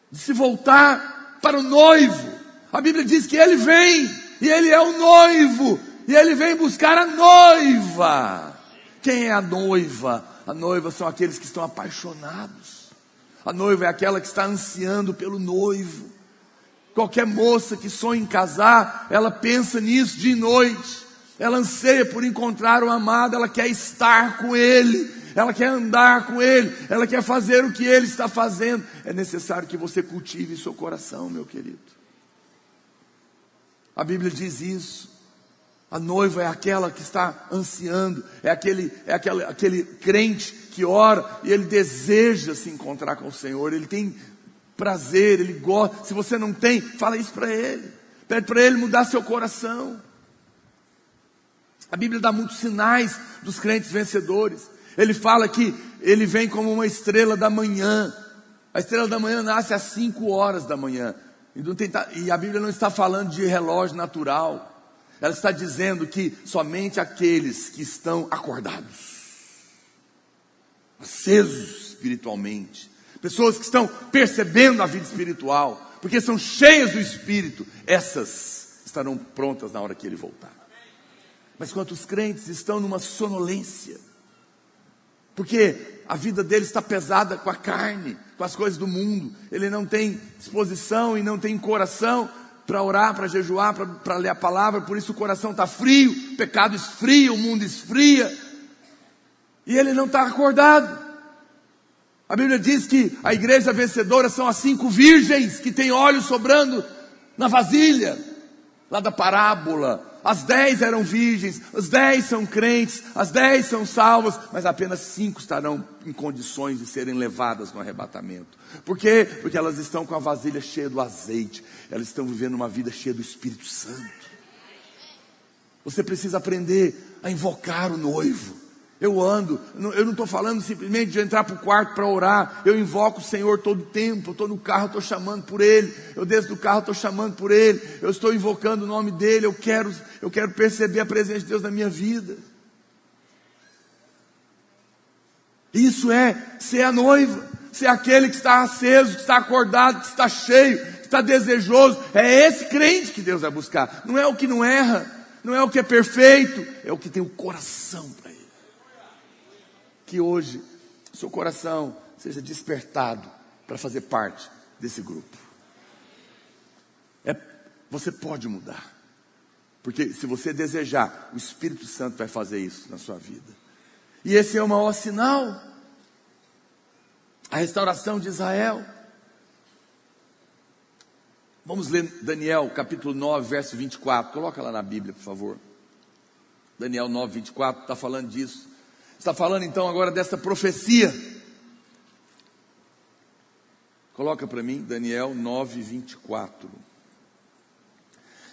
de se voltar para o noivo. A Bíblia diz que ele vem, e ele é o noivo, e ele vem buscar a noiva. Quem é a noiva? A noiva são aqueles que estão apaixonados. A noiva é aquela que está ansiando pelo noivo. Qualquer moça que sonha em casar, ela pensa nisso dia e noite. Ela anseia por encontrar o amado, ela quer estar com ele, ela quer andar com ele, ela quer fazer o que ele está fazendo. É necessário que você cultive seu coração, meu querido. A Bíblia diz isso. A noiva é aquela que está ansiando, é aquele crente que ora e ele deseja se encontrar com o Senhor, ele tem prazer, ele gosta. Se você não tem, fala isso para ele, pede para ele mudar seu coração. A Bíblia dá muitos sinais dos crentes vencedores. Ele fala que ele vem como uma estrela da manhã. A estrela da manhã nasce às 5 horas da manhã. E a Bíblia não está falando de relógio natural. Ela está dizendo que somente aqueles que estão acordados, acesos espiritualmente, pessoas que estão percebendo a vida espiritual, porque são cheias do Espírito, essas estarão prontas na hora que ele voltar. Mas quantos crentes estão numa sonolência, porque a vida dele está pesada com a carne, com as coisas do mundo, ele não tem disposição e não tem coração para orar, para jejuar, para ler a palavra, por isso o coração está frio, o pecado esfria, o mundo esfria, e ele não está acordado. A Bíblia diz que a igreja vencedora são as 5 virgens, que tem óleo sobrando na vasilha, lá da parábola. As 10 eram virgens, as 10 são crentes, as 10 são salvas, mas apenas 5 estarão em condições de serem levadas no arrebatamento. Por quê? Porque elas estão com a vasilha cheia do azeite, elas estão vivendo uma vida cheia do Espírito Santo. Você precisa aprender a invocar o noivo. Eu não estou falando simplesmente de entrar para o quarto para orar. Eu invoco o Senhor todo o tempo. Eu estou no carro, estou chamando por Ele. Eu desço do carro, estou chamando por Ele. Eu estou invocando o nome dEle. Eu quero perceber a presença de Deus na minha vida. Isso é ser a noiva, ser aquele que está aceso, que está acordado, que está cheio, que está desejoso. É esse crente que Deus vai buscar. Não é o que não erra, não é o que é perfeito, é o que tem o coração para Ele. Que hoje seu coração seja despertado para fazer parte desse grupo. Você pode mudar, porque se você desejar, o Espírito Santo vai fazer isso na sua vida. E esse é o maior sinal, a restauração de Israel. Vamos ler Daniel capítulo 9, verso 24, coloca lá na Bíblia, por favor. Daniel 9, 24, está falando disso. Está falando então agora dessa profecia. Coloca para mim, Daniel 9, 24.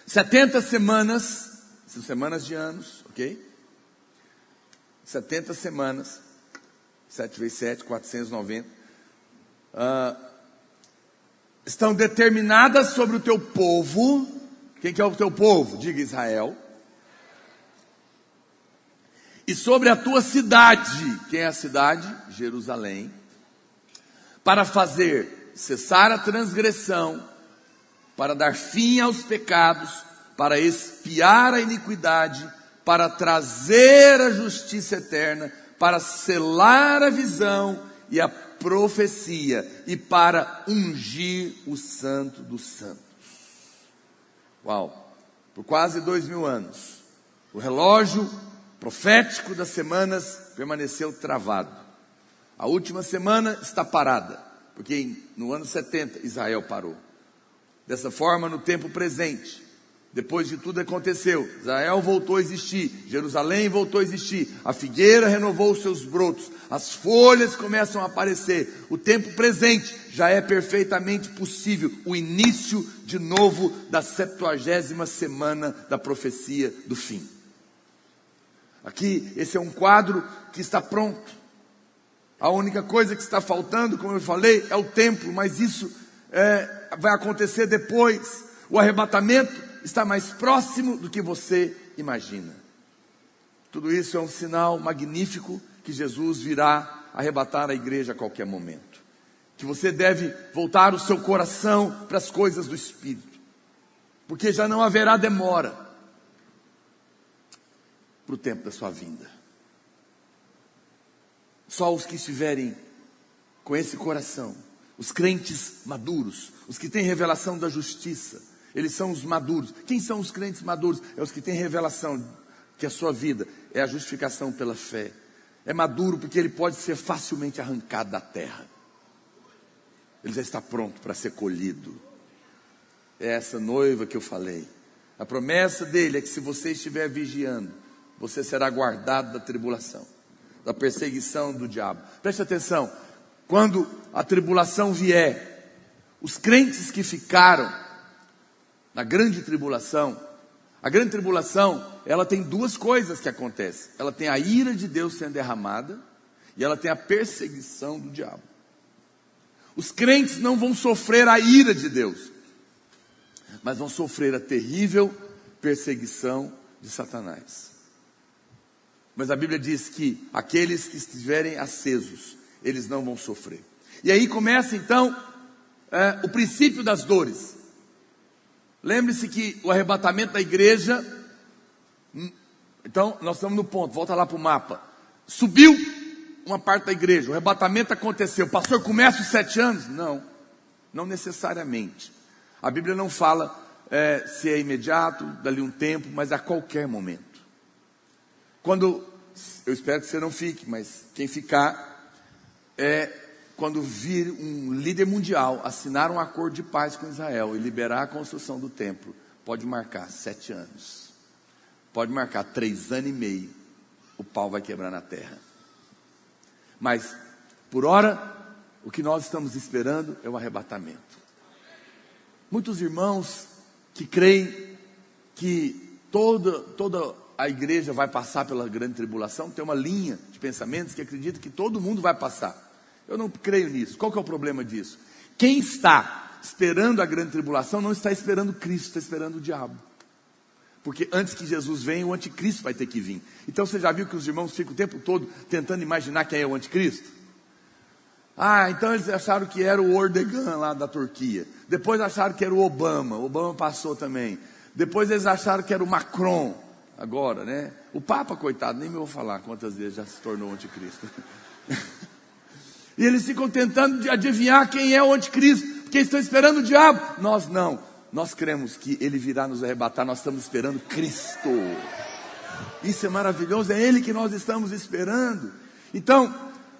70 semanas, são semanas de anos, ok? 70 semanas, 7 vezes 7, 490. Estão determinadas sobre o teu povo. Quem que é o teu povo? Diga Israel. E sobre a tua cidade. Quem é a cidade? Jerusalém. Para fazer cessar a transgressão, para dar fim aos pecados, para expiar a iniquidade, para trazer a justiça eterna, para selar a visão e a profecia, e para ungir o Santo dos Santos. Uau! Por quase 2000 anos, o relógio profético das semanas permaneceu travado. A última semana está parada, porque no ano 70 Israel parou. Dessa forma, no tempo presente, Depois de tudo aconteceu, Israel voltou a existir, Jerusalém voltou a existir, a figueira renovou os seus brotos, as folhas começam a aparecer, o tempo presente já é perfeitamente possível, o início de novo da 70ª semana da profecia do fim. Aqui, esse é um quadro que está pronto. A única coisa que está faltando, como eu falei, é o templo, mas isso vai acontecer depois. O arrebatamento está mais próximo do que você imagina. Tudo isso é um sinal magnífico que Jesus virá arrebatar a igreja a qualquer momento. Que você deve voltar o seu coração para as coisas do Espírito, porque já não haverá demora para o tempo da sua vinda. Só os que estiverem com esse coração, os crentes maduros, os que têm revelação da justiça, eles são os maduros. Quem são os crentes maduros? É os que têm revelação que a sua vida é a justificação pela fé. É maduro porque ele pode ser facilmente arrancado da terra. Ele já está pronto para ser colhido. É essa noiva que eu falei. A promessa dele é que se você estiver vigiando, você será guardado da tribulação, da perseguição do diabo. Preste atenção, quando a tribulação vier, os crentes que ficaram na grande tribulação, a grande tribulação, ela tem duas coisas que acontecem. Ela tem a ira de Deus sendo derramada e ela tem a perseguição do diabo. Os crentes não vão sofrer a ira de Deus, mas vão sofrer a terrível perseguição de Satanás. Mas a Bíblia diz que aqueles que estiverem acesos, eles não vão sofrer. E aí começa então o princípio das dores. Lembre-se que o arrebatamento da igreja, então nós estamos no ponto, volta lá para o mapa. Subiu uma parte da igreja, o arrebatamento aconteceu. Pastor, começa os 7 anos? Não necessariamente. A Bíblia não fala se é imediato, dali um tempo, mas a qualquer momento. Eu espero que você não fique, mas quem ficar, quando vir um líder mundial assinar um acordo de paz com Israel e liberar a construção do templo, pode marcar 7 anos, pode marcar 3 anos e meio, o pau vai quebrar na terra. Mas, por hora, o que nós estamos esperando é o arrebatamento. Muitos irmãos que creem que toda a igreja vai passar pela grande tribulação, tem uma linha de pensamentos que acredita que todo mundo vai passar. Eu não creio nisso. Qual que é o problema disso? Quem está esperando a grande tribulação não está esperando Cristo, está esperando o diabo. Porque antes que Jesus venha, o anticristo vai ter que vir. Então você já viu que os irmãos ficam o tempo todo tentando imaginar quem é o anticristo? Então eles acharam que era o Erdogan lá da Turquia. Depois acharam que era o Obama passou também. Depois eles acharam que era o Macron, agora, né? O Papa, coitado, nem me vou falar quantas vezes já se tornou anticristo. E eles ficam tentando adivinhar quem é o anticristo, porque estão esperando o diabo. Nós não, nós cremos que ele virá nos arrebatar, nós estamos esperando Cristo. Isso é maravilhoso, é Ele que nós estamos esperando. Então,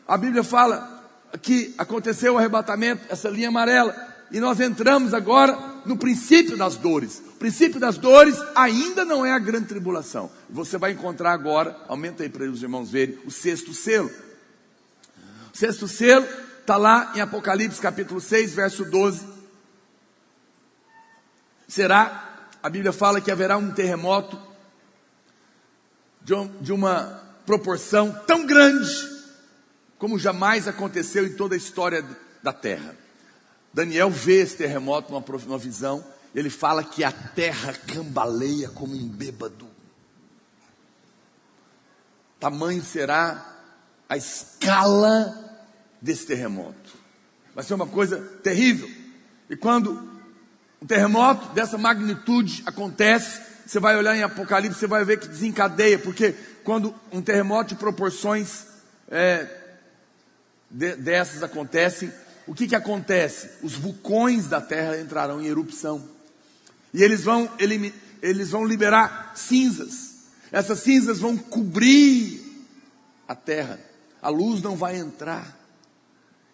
a Bíblia fala que aconteceu o arrebatamento, essa linha amarela, e nós entramos agora no princípio das dores. O princípio das dores ainda não é a grande tribulação. Você vai encontrar agora, aumenta aí para os irmãos verem, o 6º selo. O 6º selo está lá em Apocalipse capítulo 6, verso 12. A Bíblia fala que haverá um terremoto de uma proporção tão grande como jamais aconteceu em toda a história da terra. Daniel vê esse terremoto numa visão. Ele fala que a terra cambaleia como um bêbado. Tamanho será a escala desse terremoto. Vai ser uma coisa terrível. E quando um terremoto dessa magnitude acontece, você vai olhar em Apocalipse, você vai ver que desencadeia, porque quando um terremoto de proporções dessas acontecem, o que acontece? Os vulcões da terra entrarão em erupção, e eles vão liberar cinzas. Essas cinzas vão cobrir a terra, a luz não vai entrar,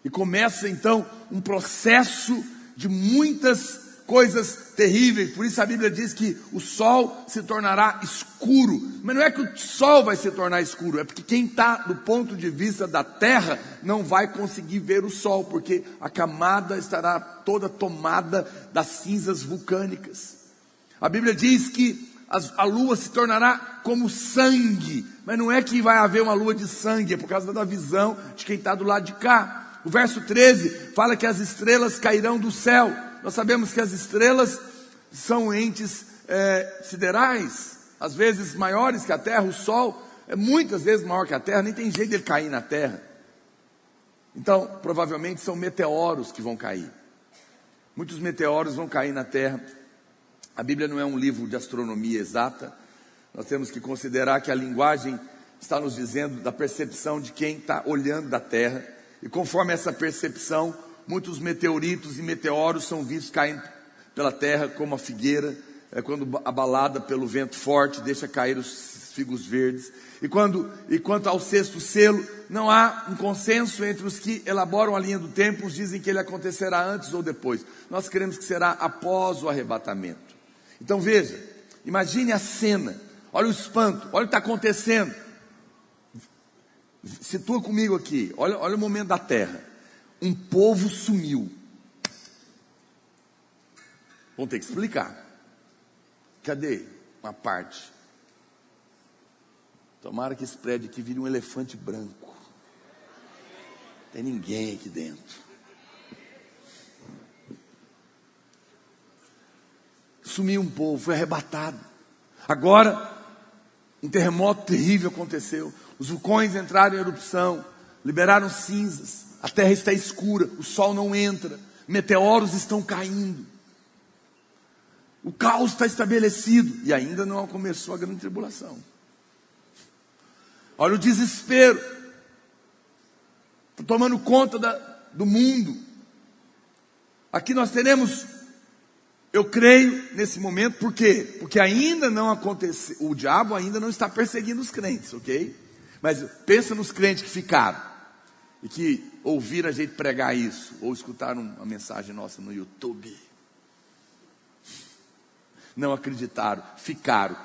e começa então um processo de muitas coisas terríveis. Por isso a Bíblia diz que o sol se tornará escuro. Mas não é que o sol vai se tornar escuro, é porque quem está do ponto de vista da terra não vai conseguir ver o sol, porque a camada estará toda tomada das cinzas vulcânicas. A Bíblia diz que a lua se tornará como sangue, mas não é que vai haver uma lua de sangue, é por causa da visão de quem está do lado de cá. O verso 13 fala que as estrelas cairão do céu. Nós sabemos que as estrelas são entes siderais, às vezes maiores que a terra. O sol é muitas vezes maior que a terra, nem tem jeito dele cair na terra. Então, provavelmente são meteoros que vão cair. Muitos meteoros vão cair na terra. A Bíblia não é um livro de astronomia exata. Nós temos que considerar que a linguagem está nos dizendo da percepção de quem está olhando da terra. E conforme essa percepção, muitos meteoritos e meteoros são vistos caindo pela terra, como a figueira, quando abalada pelo vento forte, deixa cair os figos verdes. E quanto ao sexto selo, não há um consenso entre os que elaboram a linha do tempo. Uns dizem que ele acontecerá antes ou depois. Nós cremos que será após o arrebatamento. Então veja, imagine a cena, olha o espanto, olha o que está acontecendo. Situa comigo aqui, olha o momento da terra. Um povo sumiu. Vão ter que explicar. Cadê uma parte? Tomara que esse prédio aqui vire um elefante branco. Não tem ninguém aqui dentro. Sumiu um povo, foi arrebatado. Agora, um terremoto terrível aconteceu. Os vulcões entraram em erupção, liberaram cinzas. A terra está escura, o sol não entra, meteoros estão caindo. O caos está estabelecido e ainda não começou a grande tribulação. Olha o desespero, está tomando conta do mundo. Aqui nós teremos, eu creio, nesse momento, por quê? Porque ainda não aconteceu, o diabo ainda não está perseguindo os crentes, ok? Mas pensa nos crentes que ficaram, e que ouviram a gente pregar isso, ou escutaram uma mensagem nossa no YouTube. Não acreditaram, ficaram.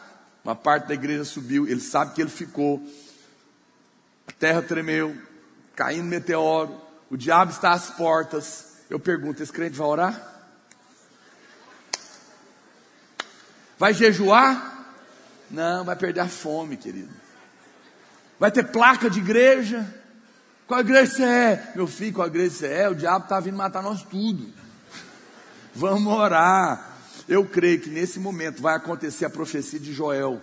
Uma parte da igreja subiu, ele sabe que ele ficou. A terra tremeu, caindo meteoro, o diabo está às portas. Eu pergunto, esse crente vai orar? Vai jejuar? Não, vai perder a fome, querido. Vai ter placa de igreja? Qual igreja você é? Meu filho, qual igreja você é? O diabo está vindo matar nós tudo. Vamos orar. Eu creio que nesse momento vai acontecer a profecia de Joel.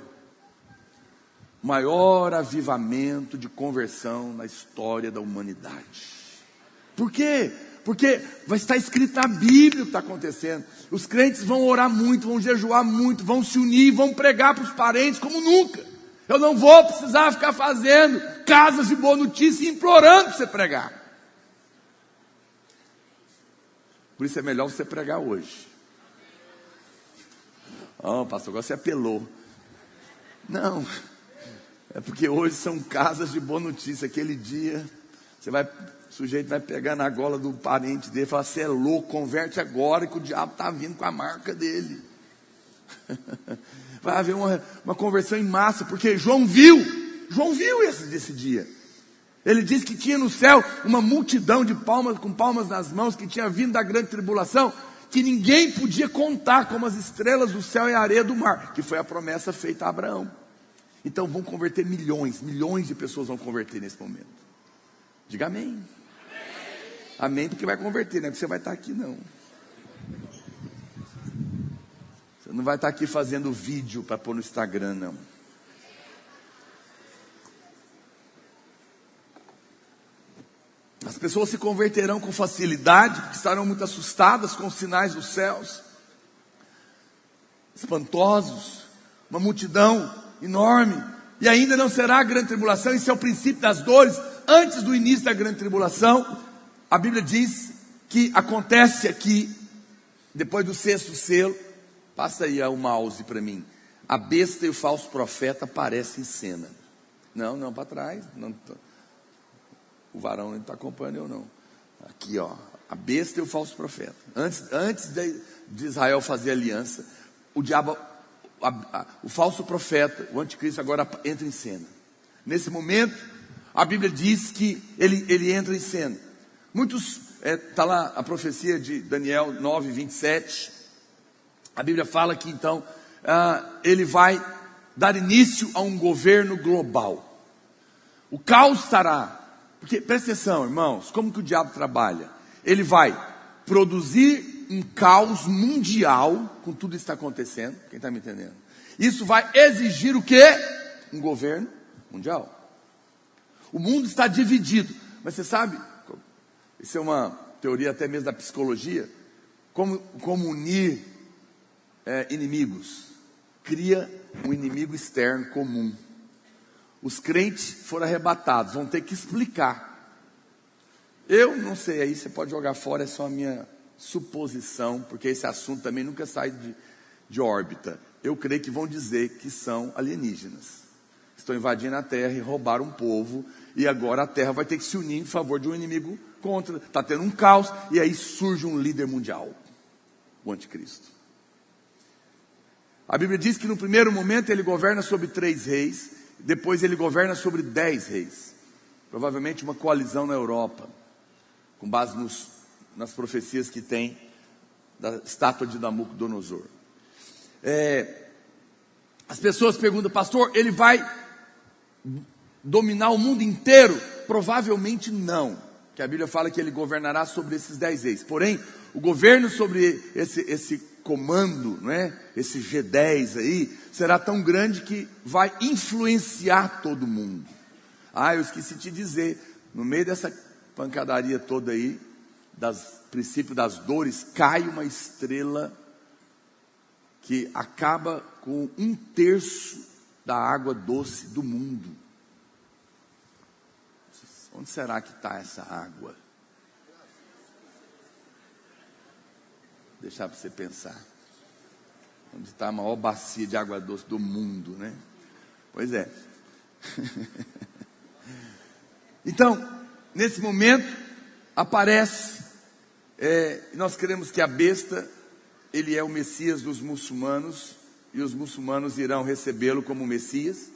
Maior avivamento de conversão na história da humanidade. Por quê? Porque vai estar escrito na Bíblia o que está acontecendo. Os crentes vão orar muito, vão jejuar muito, vão se unir, vão pregar para os parentes como nunca. Eu não vou precisar ficar fazendo casas de boa notícia e implorando para você pregar. Por isso é melhor você pregar hoje. Oh, pastor, agora você apelou. Não, é porque hoje são casas de boa notícia. Aquele dia, o sujeito vai pegar na gola do parente dele e falar, você é louco, converte agora que o diabo está vindo com a marca dele. Vai haver uma conversão em massa, porque João viu esse dia. Ele disse que tinha no céu uma multidão de palmas, com palmas nas mãos, que tinha vindo da grande tribulação, que ninguém podia contar, como as estrelas do céu e a areia do mar, que foi a promessa feita a Abraão. Então vão converter milhões de pessoas vão converter nesse momento. Diga amém. Amém, porque vai converter, não é porque você vai estar aqui não. Você não vai estar aqui fazendo vídeo para pôr no Instagram não. As pessoas se converterão com facilidade, porque estarão muito assustadas com os sinais dos céus, espantosos, uma multidão enorme, e ainda não será a grande tribulação. Isso é o princípio das dores. Antes do início da grande tribulação, a Bíblia diz que acontece aqui, depois do sexto selo, passa aí o mouse para mim, a besta e o falso profeta aparecem em cena. Não, para trás, não. O varão não está acompanhando eu não. Aqui ó, a besta e o falso profeta. Antes de Israel fazer aliança, o diabo, o falso profeta, o anticristo agora entra em cena. Nesse momento, a Bíblia diz que ele entra em cena. Está lá a profecia de Daniel 9, 27. A Bíblia fala que então ele vai dar início a um governo global. O caos estará, porque presta atenção, irmãos, como que o diabo trabalha? Ele vai produzir um caos mundial com tudo isso que está acontecendo. Quem está me entendendo? Isso vai exigir o quê? Um governo mundial. O mundo está dividido, mas você sabe, isso é uma teoria até mesmo da psicologia, como unir inimigos. Cria um inimigo externo comum. Os crentes foram arrebatados, vão ter que explicar. Eu não sei, aí você pode jogar fora, é só a minha suposição, porque esse assunto também nunca sai de órbita. Eu creio que vão dizer que são alienígenas. Estão invadindo a terra e roubaram um povo, e agora a terra vai ter que se unir em favor de um inimigo contra. Está tendo um caos, e aí surge um líder mundial, o anticristo. A Bíblia diz que no primeiro momento ele governa sobre 3 reis, depois ele governa sobre 10 reis. Provavelmente uma coalizão na Europa, com base nas profecias que tem da estátua de Nabucodonosor. As pessoas perguntam, pastor, ele vai dominar o mundo inteiro? Provavelmente não, que a Bíblia fala que ele governará sobre esses 10 reis. Porém, o governo sobre esse comando, não é? Esse G10 aí, será tão grande que vai influenciar todo mundo. Eu esqueci de dizer, no meio dessa pancadaria toda aí, princípio das dores, cai uma estrela que acaba com 1/3 da água doce do mundo. Onde será que está essa água? Vou deixar para você pensar. Onde está a maior bacia de água doce do mundo, né? Pois é. Então, nesse momento, aparece, nós queremos que a besta, ele é o Messias dos muçulmanos, e os muçulmanos irão recebê-lo como Messias,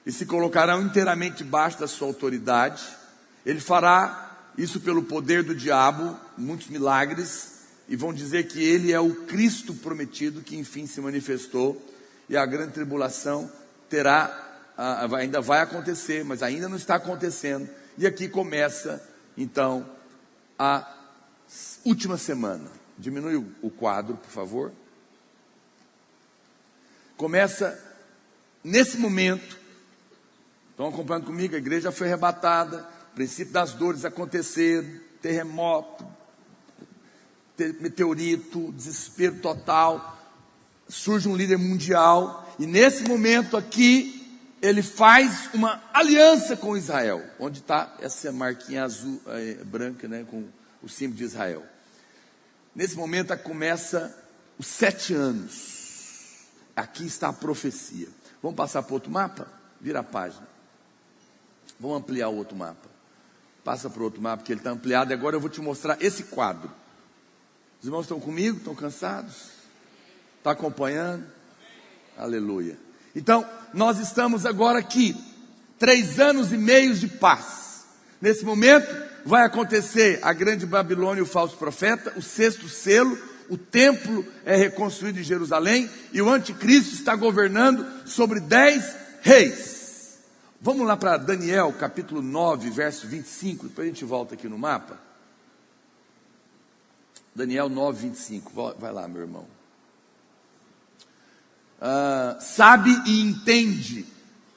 e se colocarão inteiramente debaixo da sua autoridade. Ele fará isso pelo poder do diabo, muitos milagres, e vão dizer que ele é o Cristo prometido, que enfim se manifestou, e a grande tribulação ainda vai acontecer, mas ainda não está acontecendo. E aqui começa, então, a última semana. Diminui o quadro, por favor. Começa nesse momento. Estão acompanhando comigo? A igreja foi arrebatada, o princípio das dores aconteceram, terremoto, meteorito, desespero total. Surge um líder mundial, e nesse momento aqui, ele faz uma aliança com Israel, onde está essa marquinha azul, branca, né, com o símbolo de Israel. Nesse momento começa os 7 anos. Aqui está a profecia. Vamos passar para o outro mapa? Vira a página. Vamos ampliar o outro mapa. Passa para o outro mapa, porque ele está ampliado. E agora eu vou te mostrar esse quadro. Os irmãos estão comigo? Estão cansados? Está acompanhando? Aleluia. Então, nós estamos agora aqui, 3 anos e meio de paz. Nesse momento, vai acontecer a grande Babilônia e o falso profeta, o 6º selo, o templo é reconstruído em Jerusalém, e o anticristo está governando sobre 10 reis. Vamos lá para Daniel, capítulo 9, verso 25, depois a gente volta aqui no mapa. Daniel 9, 25, vai lá, meu irmão. Sabe e entende,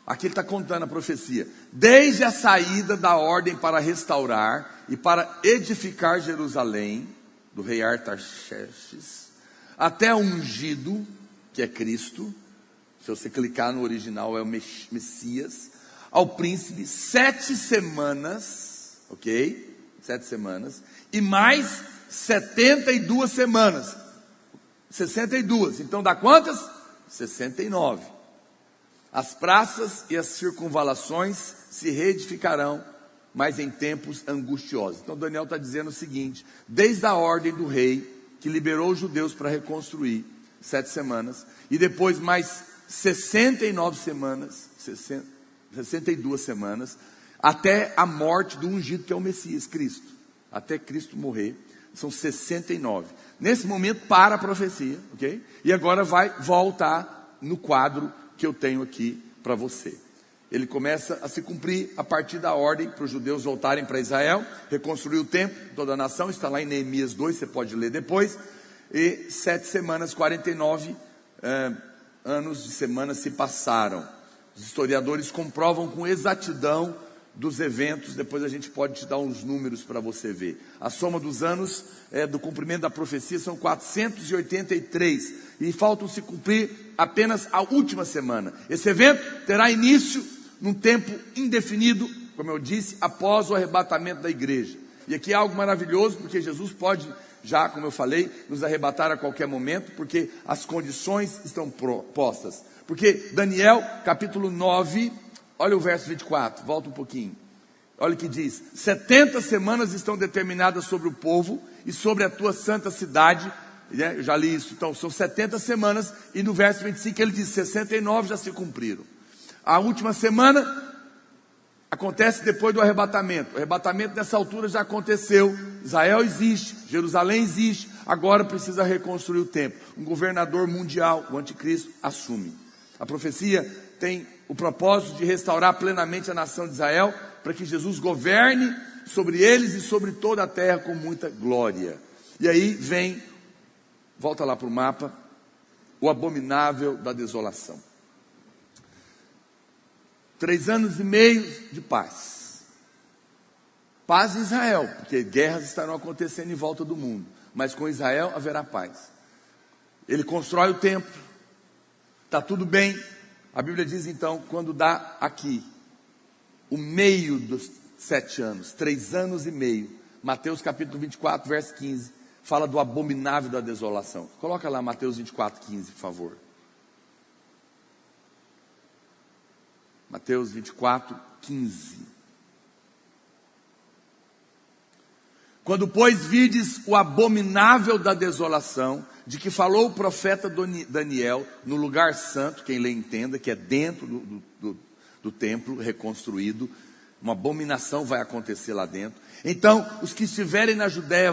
aqui ele está contando a profecia, desde a saída da ordem para restaurar e para edificar Jerusalém, do rei Artaxerxes, até o ungido, que é Cristo, se você clicar no original é o Messias, ao príncipe, 7 semanas, ok? 7 semanas, e mais 72 semanas, 62, então dá quantas? 69. As praças e as circunvalações se reedificarão mas em tempos angustiosos. Então Daniel está dizendo o seguinte: desde a ordem do rei, que liberou os judeus para reconstruir, 7 semanas, e depois mais 69 semanas, 62 semanas, até a morte do ungido, que é o Messias, Cristo, até Cristo morrer, são 69. Nesse momento para a profecia, ok? E agora vai voltar no quadro que eu tenho aqui para você. Ele começa a se cumprir a partir da ordem para os judeus voltarem para Israel, reconstruir o templo, toda a nação, está lá em Neemias 2, você pode ler depois. E 7 semanas, 49 anos de semanas se passaram. Os historiadores comprovam com exatidão dos eventos, depois a gente pode te dar uns números para você ver. A soma dos anos do cumprimento da profecia são 483, e faltam se cumprir apenas a última semana. Esse evento terá início num tempo indefinido, como eu disse, após o arrebatamento da igreja. E aqui é algo maravilhoso, porque Jesus pode já, como eu falei, nos arrebatar a qualquer momento, porque as condições estão postas. Porque Daniel, capítulo 9, olha o verso 24, volta um pouquinho. Olha o que diz: 70 semanas estão determinadas sobre o povo e sobre a tua santa cidade. Eu já li isso, então são 70 semanas, e no verso 25 ele diz: 69 já se cumpriram. A última semana acontece depois do arrebatamento. O arrebatamento nessa altura já aconteceu. Israel existe, Jerusalém existe, agora precisa reconstruir o templo. Um governador mundial, o anticristo, assume. A profecia tem o propósito de restaurar plenamente a nação de Israel, para que Jesus governe sobre eles e sobre toda a terra com muita glória. E aí vem, volta lá para o mapa, o abominável da desolação. 3 anos e meio de paz. Paz em Israel, porque guerras estarão acontecendo em volta do mundo, mas com Israel haverá paz. Ele constrói o templo, está tudo bem. A Bíblia diz então, quando dá aqui o meio dos 7 anos, 3 anos e meio, Mateus capítulo 24, verso 15, fala do abominável da desolação. Coloca lá Mateus 24, 15, por favor. Mateus 24, 15. Quando, pois, vides o abominável da desolação, de que falou o profeta Daniel, no lugar santo, quem lê entenda, que é dentro do templo reconstruído, uma abominação vai acontecer lá dentro. Então, os que estiverem na Judéia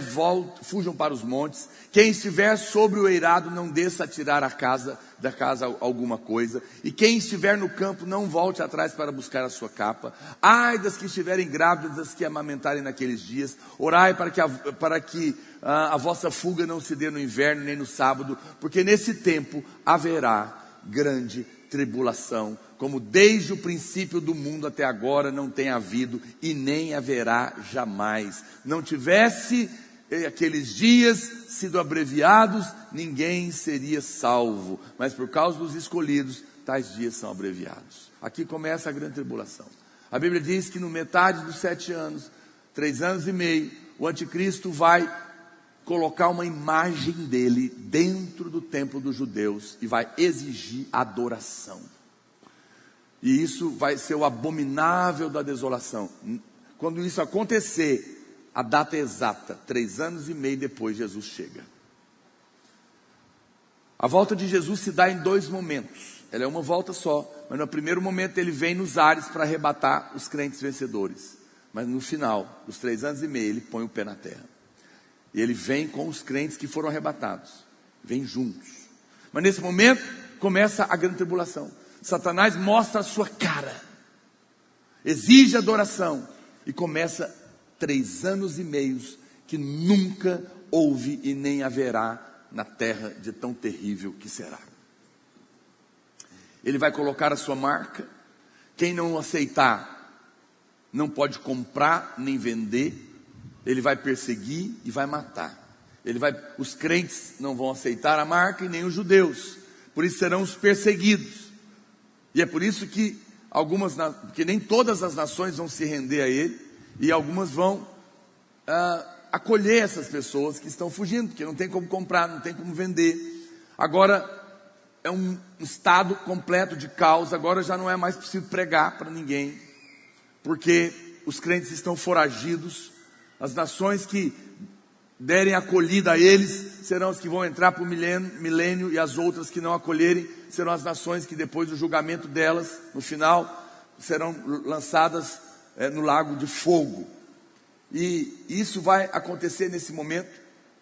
fujam para os montes. Quem estiver sobre o eirado não desça a tirar da casa alguma coisa. E quem estiver no campo não volte atrás para buscar a sua capa. Ai das que estiverem grávidas, das que amamentarem naqueles dias. Orai para que a vossa fuga não se dê no inverno nem no sábado, porque nesse tempo haverá grande tribulação, como desde o princípio do mundo até agora não tem havido e nem haverá jamais. Não tivesse aqueles dias sido abreviados, ninguém seria salvo, mas por causa dos escolhidos, tais dias são abreviados. Aqui começa a grande tribulação. A Bíblia diz que no metade dos 7 anos, 3 anos e meio, o anticristo vai colocar uma imagem dele dentro do templo dos judeus e vai exigir adoração. E isso vai ser o abominável da desolação. Quando isso acontecer, a data é exata, 3 anos e meio depois Jesus chega. A volta de Jesus se dá em 2 momentos. Ela é uma volta só, mas no primeiro momento ele vem nos ares para arrebatar os crentes vencedores. Mas no final, dos 3 anos e meio, ele põe o pé na terra. E ele vem com os crentes que foram arrebatados. Vem juntos. Mas nesse momento, começa a grande tribulação. Satanás mostra a sua cara. Exige adoração. E começa 3 anos e meio que nunca houve e nem haverá na terra de tão terrível que será. Ele vai colocar a sua marca. Quem não aceitar, não pode comprar nem vender. Ele vai perseguir e vai matar. Os crentes não vão aceitar a marca e nem os judeus. Por isso serão os perseguidos. E é por isso que porque nem todas as nações vão se render a ele. E algumas vão acolher essas pessoas que estão fugindo, porque não tem como comprar, não tem como vender. Agora é um estado completo de caos. Agora já não é mais possível pregar para ninguém, porque os crentes estão foragidos. As nações que derem acolhida a eles serão as que vão entrar para o milênio, e as outras que não acolherem serão as nações que depois do julgamento delas, no final, serão lançadas no lago de fogo. E isso vai acontecer nesse momento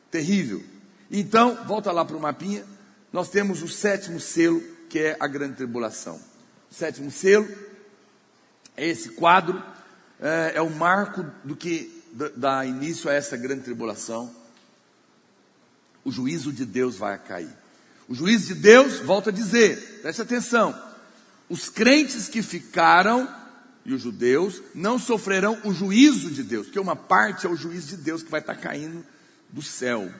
terrível. Então, volta lá para o mapinha, nós temos o 7º selo, que é a grande tribulação. O 7º selo é esse quadro, é o marco do que dá início a essa grande tribulação. O juízo de Deus vai cair. O juízo de Deus, volta a dizer, preste atenção, os crentes que ficaram, e os judeus, não sofrerão o juízo de Deus, porque uma parte é o juízo de Deus que vai estar caindo do céu.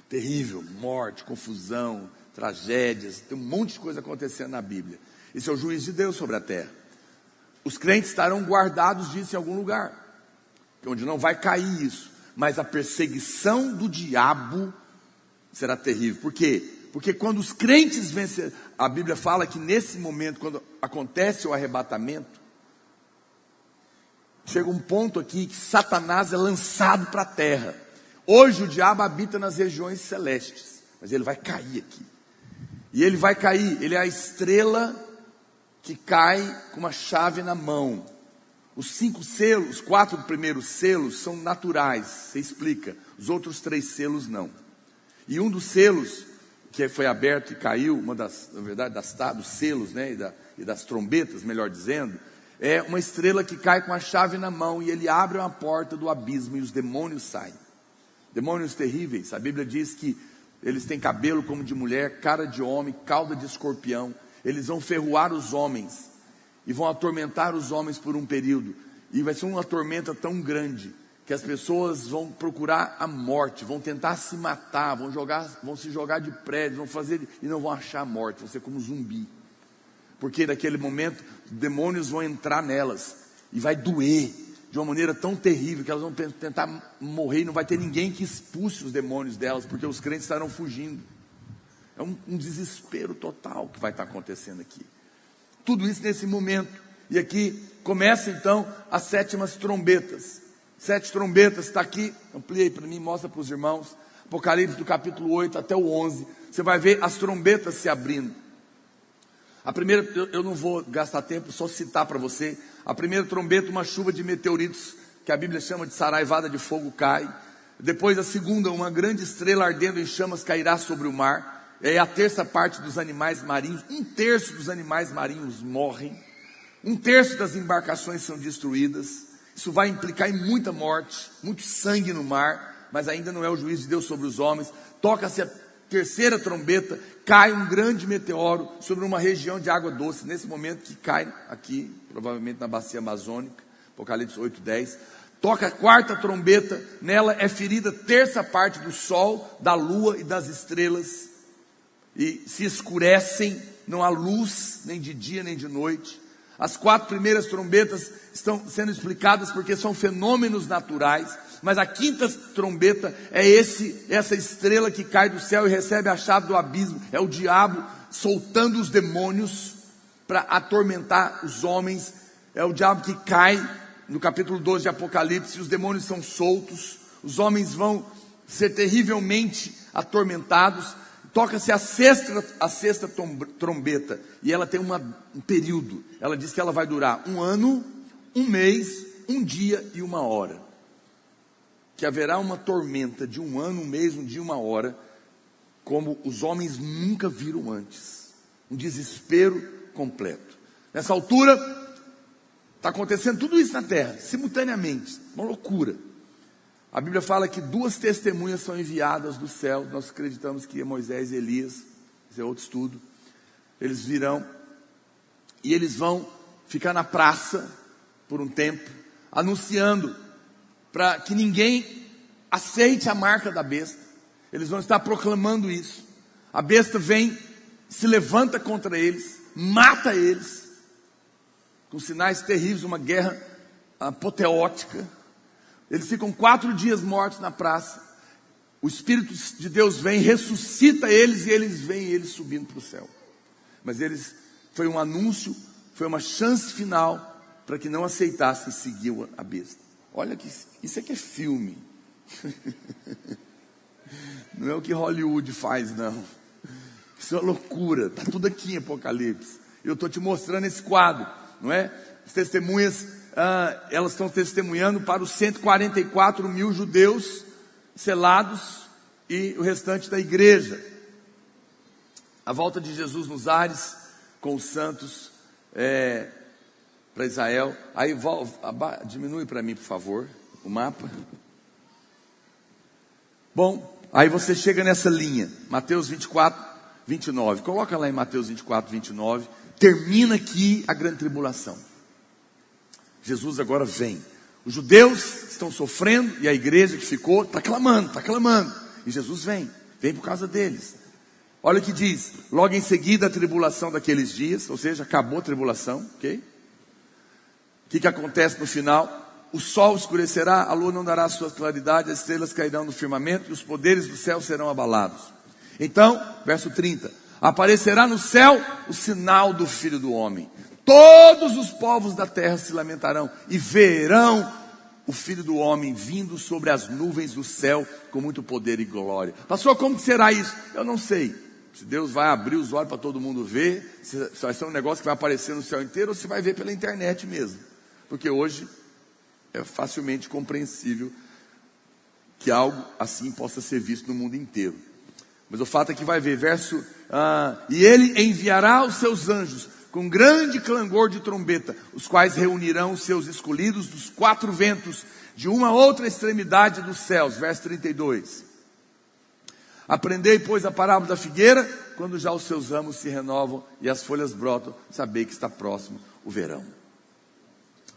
Terrível, morte, confusão, tragédias, tem um monte de coisa acontecendo na Bíblia. Esse é o juízo de Deus sobre a terra. Os crentes estarão guardados disso em algum lugar, onde não vai cair isso, mas a perseguição do diabo será terrível. Por quê? Porque quando os crentes vencerem, a Bíblia fala que nesse momento, quando acontece o arrebatamento, chega um ponto aqui que Satanás é lançado para a terra. Hoje o diabo habita nas regiões celestes, mas ele vai cair aqui. E ele vai cair, ele é a estrela que cai com uma chave na mão. Os 5 selos, os 4 primeiros selos são naturais, você explica. Os outros 3 selos não. E um dos selos que foi aberto e caiu, uma das, na verdade, dos selos, né, e das trombetas, melhor dizendo, é uma estrela que cai com a chave na mão, e ele abre uma porta do abismo e os demônios saem. Demônios terríveis. A Bíblia diz que eles têm cabelo como de mulher, cara de homem, cauda de escorpião. Eles vão ferroar os homens e vão atormentar os homens por um período, e vai ser uma tormenta tão grande que as pessoas vão procurar a morte, vão tentar se matar, vão se jogar de prédios, vão fazer e não vão achar a morte, vão ser como zumbi, porque naquele momento demônios vão entrar nelas e vai doer de uma maneira tão terrível que elas vão tentar morrer e não vai ter ninguém que expulse os demônios delas, porque os crentes estarão fugindo. É um desespero total que vai estar acontecendo aqui. Tudo isso nesse momento. E aqui começa então as 7º trombetas. 7 trombetas, está aqui, ampliei para mim, mostra para os irmãos. Apocalipse do capítulo 8 até o 11. Você vai ver as trombetas se abrindo. A primeira, eu não vou gastar tempo, só citar para você. A primeira trombeta, uma chuva de meteoritos, que a Bíblia chama de saraivada de fogo, cai. Depois a segunda, uma grande estrela ardendo em chamas cairá sobre o mar. É a terça parte dos animais marinhos, 1/3 dos animais marinhos morrem, 1/3 das embarcações são destruídas. Isso vai implicar em muita morte, muito sangue no mar, mas ainda não é o juízo de Deus sobre os homens. Toca-se a terceira trombeta, cai um grande meteoro sobre uma região de água doce, nesse momento que cai aqui, provavelmente na bacia amazônica, Apocalipse 8:10. Toca a quarta trombeta, nela é ferida terça parte do sol, da lua e das estrelas, e se escurecem, não há luz, nem de dia nem de noite. As 4 primeiras trombetas estão sendo explicadas porque são fenômenos naturais, mas a quinta trombeta é essa estrela que cai do céu e recebe a chave do abismo. É o diabo soltando os demônios para atormentar os homens. É o diabo que cai no capítulo 12 de Apocalipse, os demônios são soltos, os homens vão ser terrivelmente atormentados. Toca-se a sexta trombeta, e ela tem um período. Ela diz que ela vai durar 1 ano, 1 mês, 1 dia e 1 hora. Que haverá uma tormenta de 1 ano, 1 mês, 1 dia e 1 hora, como os homens nunca viram antes. Um desespero completo. Nessa altura, está acontecendo tudo isso na terra, simultaneamente, uma loucura. A Bíblia fala que 2 testemunhas são enviadas do céu. Nós acreditamos que é Moisés e Elias. Esse é outro estudo. Eles virão e eles vão ficar na praça por um tempo, anunciando para que ninguém aceite a marca da besta. Eles vão estar proclamando isso. A besta vem, se levanta contra eles, mata eles, com sinais terríveis, uma guerra apoteótica. Eles ficam 4 dias mortos na praça. O Espírito de Deus vem, ressuscita eles, e eles vêm, eles subindo para o céu. Mas foi um anúncio, foi uma chance final para que não aceitassem seguir a besta. Olha que isso aqui é filme. Não é o que Hollywood faz, não. Isso é uma loucura. Está tudo aqui em Apocalipse. Eu estou te mostrando esse quadro, não é? As testemunhas, elas estão testemunhando para os 144 mil judeus selados e o restante da igreja. A volta de Jesus nos ares com os santos para Israel. Aí diminui para mim, por favor, o mapa. Bom, aí você chega nessa linha, Mateus 24, 29. Coloca lá em Mateus 24, 29. Termina aqui a grande tribulação. Jesus agora vem. Os judeus estão sofrendo e a igreja que ficou está clamando. E Jesus vem por causa deles. Olha o que diz: logo em seguida a tribulação daqueles dias, ou seja, acabou a tribulação, ok? O que acontece no final? O sol escurecerá, a lua não dará sua claridade, as estrelas cairão no firmamento e os poderes do céu serão abalados. Então, verso 30, aparecerá no céu o sinal do Filho do Homem. Todos os povos da terra se lamentarão e verão o Filho do Homem vindo sobre as nuvens do céu com muito poder e glória. Pastor, como que será isso? Eu não sei. Se Deus vai abrir os olhos para todo mundo ver, se vai ser um negócio que vai aparecer no céu inteiro, ou se vai ver pela internet mesmo. Porque hoje é facilmente compreensível que algo assim possa ser visto no mundo inteiro. Mas o fato é que vai ver, e ele enviará os seus anjos com grande clangor de trombeta, os quais reunirão os seus escolhidos dos 4 ventos, de uma outra extremidade dos céus. Verso 32. Aprendei, pois, a parábola da figueira, quando já os seus ramos se renovam e as folhas brotam, sabei que está próximo o verão.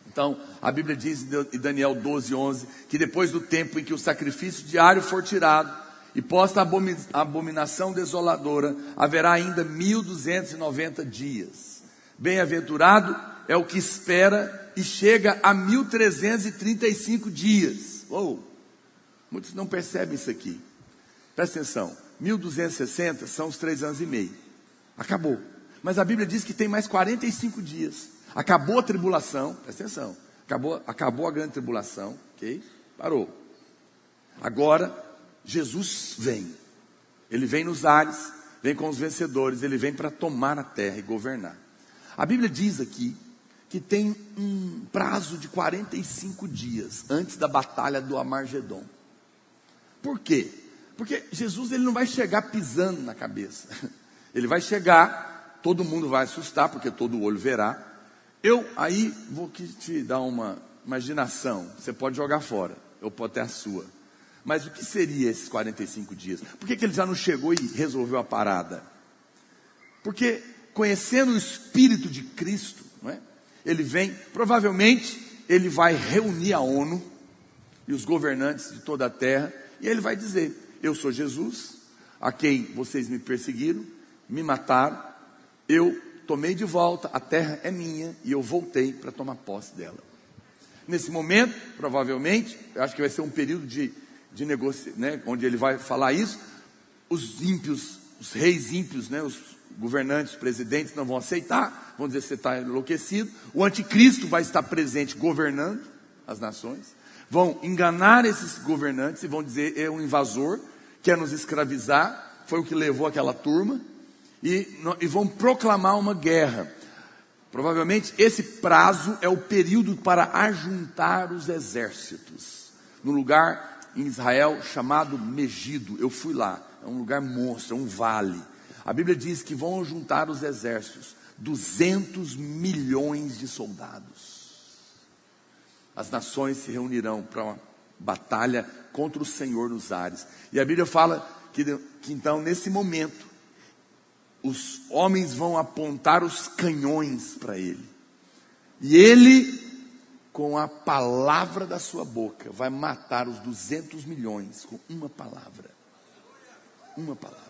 Então, a Bíblia diz em Daniel 12, 11, que depois do tempo em que o sacrifício diário for tirado, e posta a abominação desoladora, haverá ainda 1290 dias. Bem-aventurado é o que espera e chega a 1335 dias. Muitos não percebem isso aqui. Presta atenção, 1260 são os 3 anos e meio. Acabou. Mas a Bíblia diz que tem mais 45 dias. Acabou a tribulação, presta atenção. Acabou a grande tribulação, ok? Parou. Agora, Jesus vem. Ele vem nos ares, vem com os vencedores, ele vem para tomar a terra e governar. A Bíblia diz aqui que tem um prazo de 45 dias antes da batalha do Armagedon. Por quê? Porque Jesus ele não vai chegar pisando na cabeça. Ele vai chegar, todo mundo vai assustar, porque todo olho verá. Eu aí vou te dar uma imaginação. Você pode jogar fora, eu posso ter a sua. Mas o que seria esses 45 dias? Por que ele já não chegou e resolveu a parada? Porque conhecendo o Espírito de Cristo, não é? Ele vem, provavelmente ele vai reunir a ONU e os governantes de toda a terra, e ele vai dizer: eu sou Jesus, a quem vocês me perseguiram, me mataram, eu tomei de volta, a terra é minha e eu voltei para tomar posse dela. Nesse momento, provavelmente, eu acho que vai ser um período de negócio, né, onde ele vai falar isso. Os ímpios, os reis ímpios, né, os governantes, os presidentes não vão aceitar, vão dizer que você está enlouquecido. O anticristo vai estar presente governando as nações, vão enganar esses governantes e vão dizer: é um invasor, quer nos escravizar, foi o que levou aquela turma, e vão proclamar uma guerra. Provavelmente esse prazo é o período para ajuntar os exércitos, no lugar em Israel chamado Megido. Eu fui lá, é um lugar monstro, é um vale. A Bíblia diz que vão juntar os exércitos, 200 milhões de soldados. As nações se reunirão para uma batalha contra o Senhor nos ares. E a Bíblia fala que então nesse momento os homens vão apontar os canhões para ele, e ele, com a palavra da sua boca, vai matar os 200 milhões com uma palavra. Uma palavra.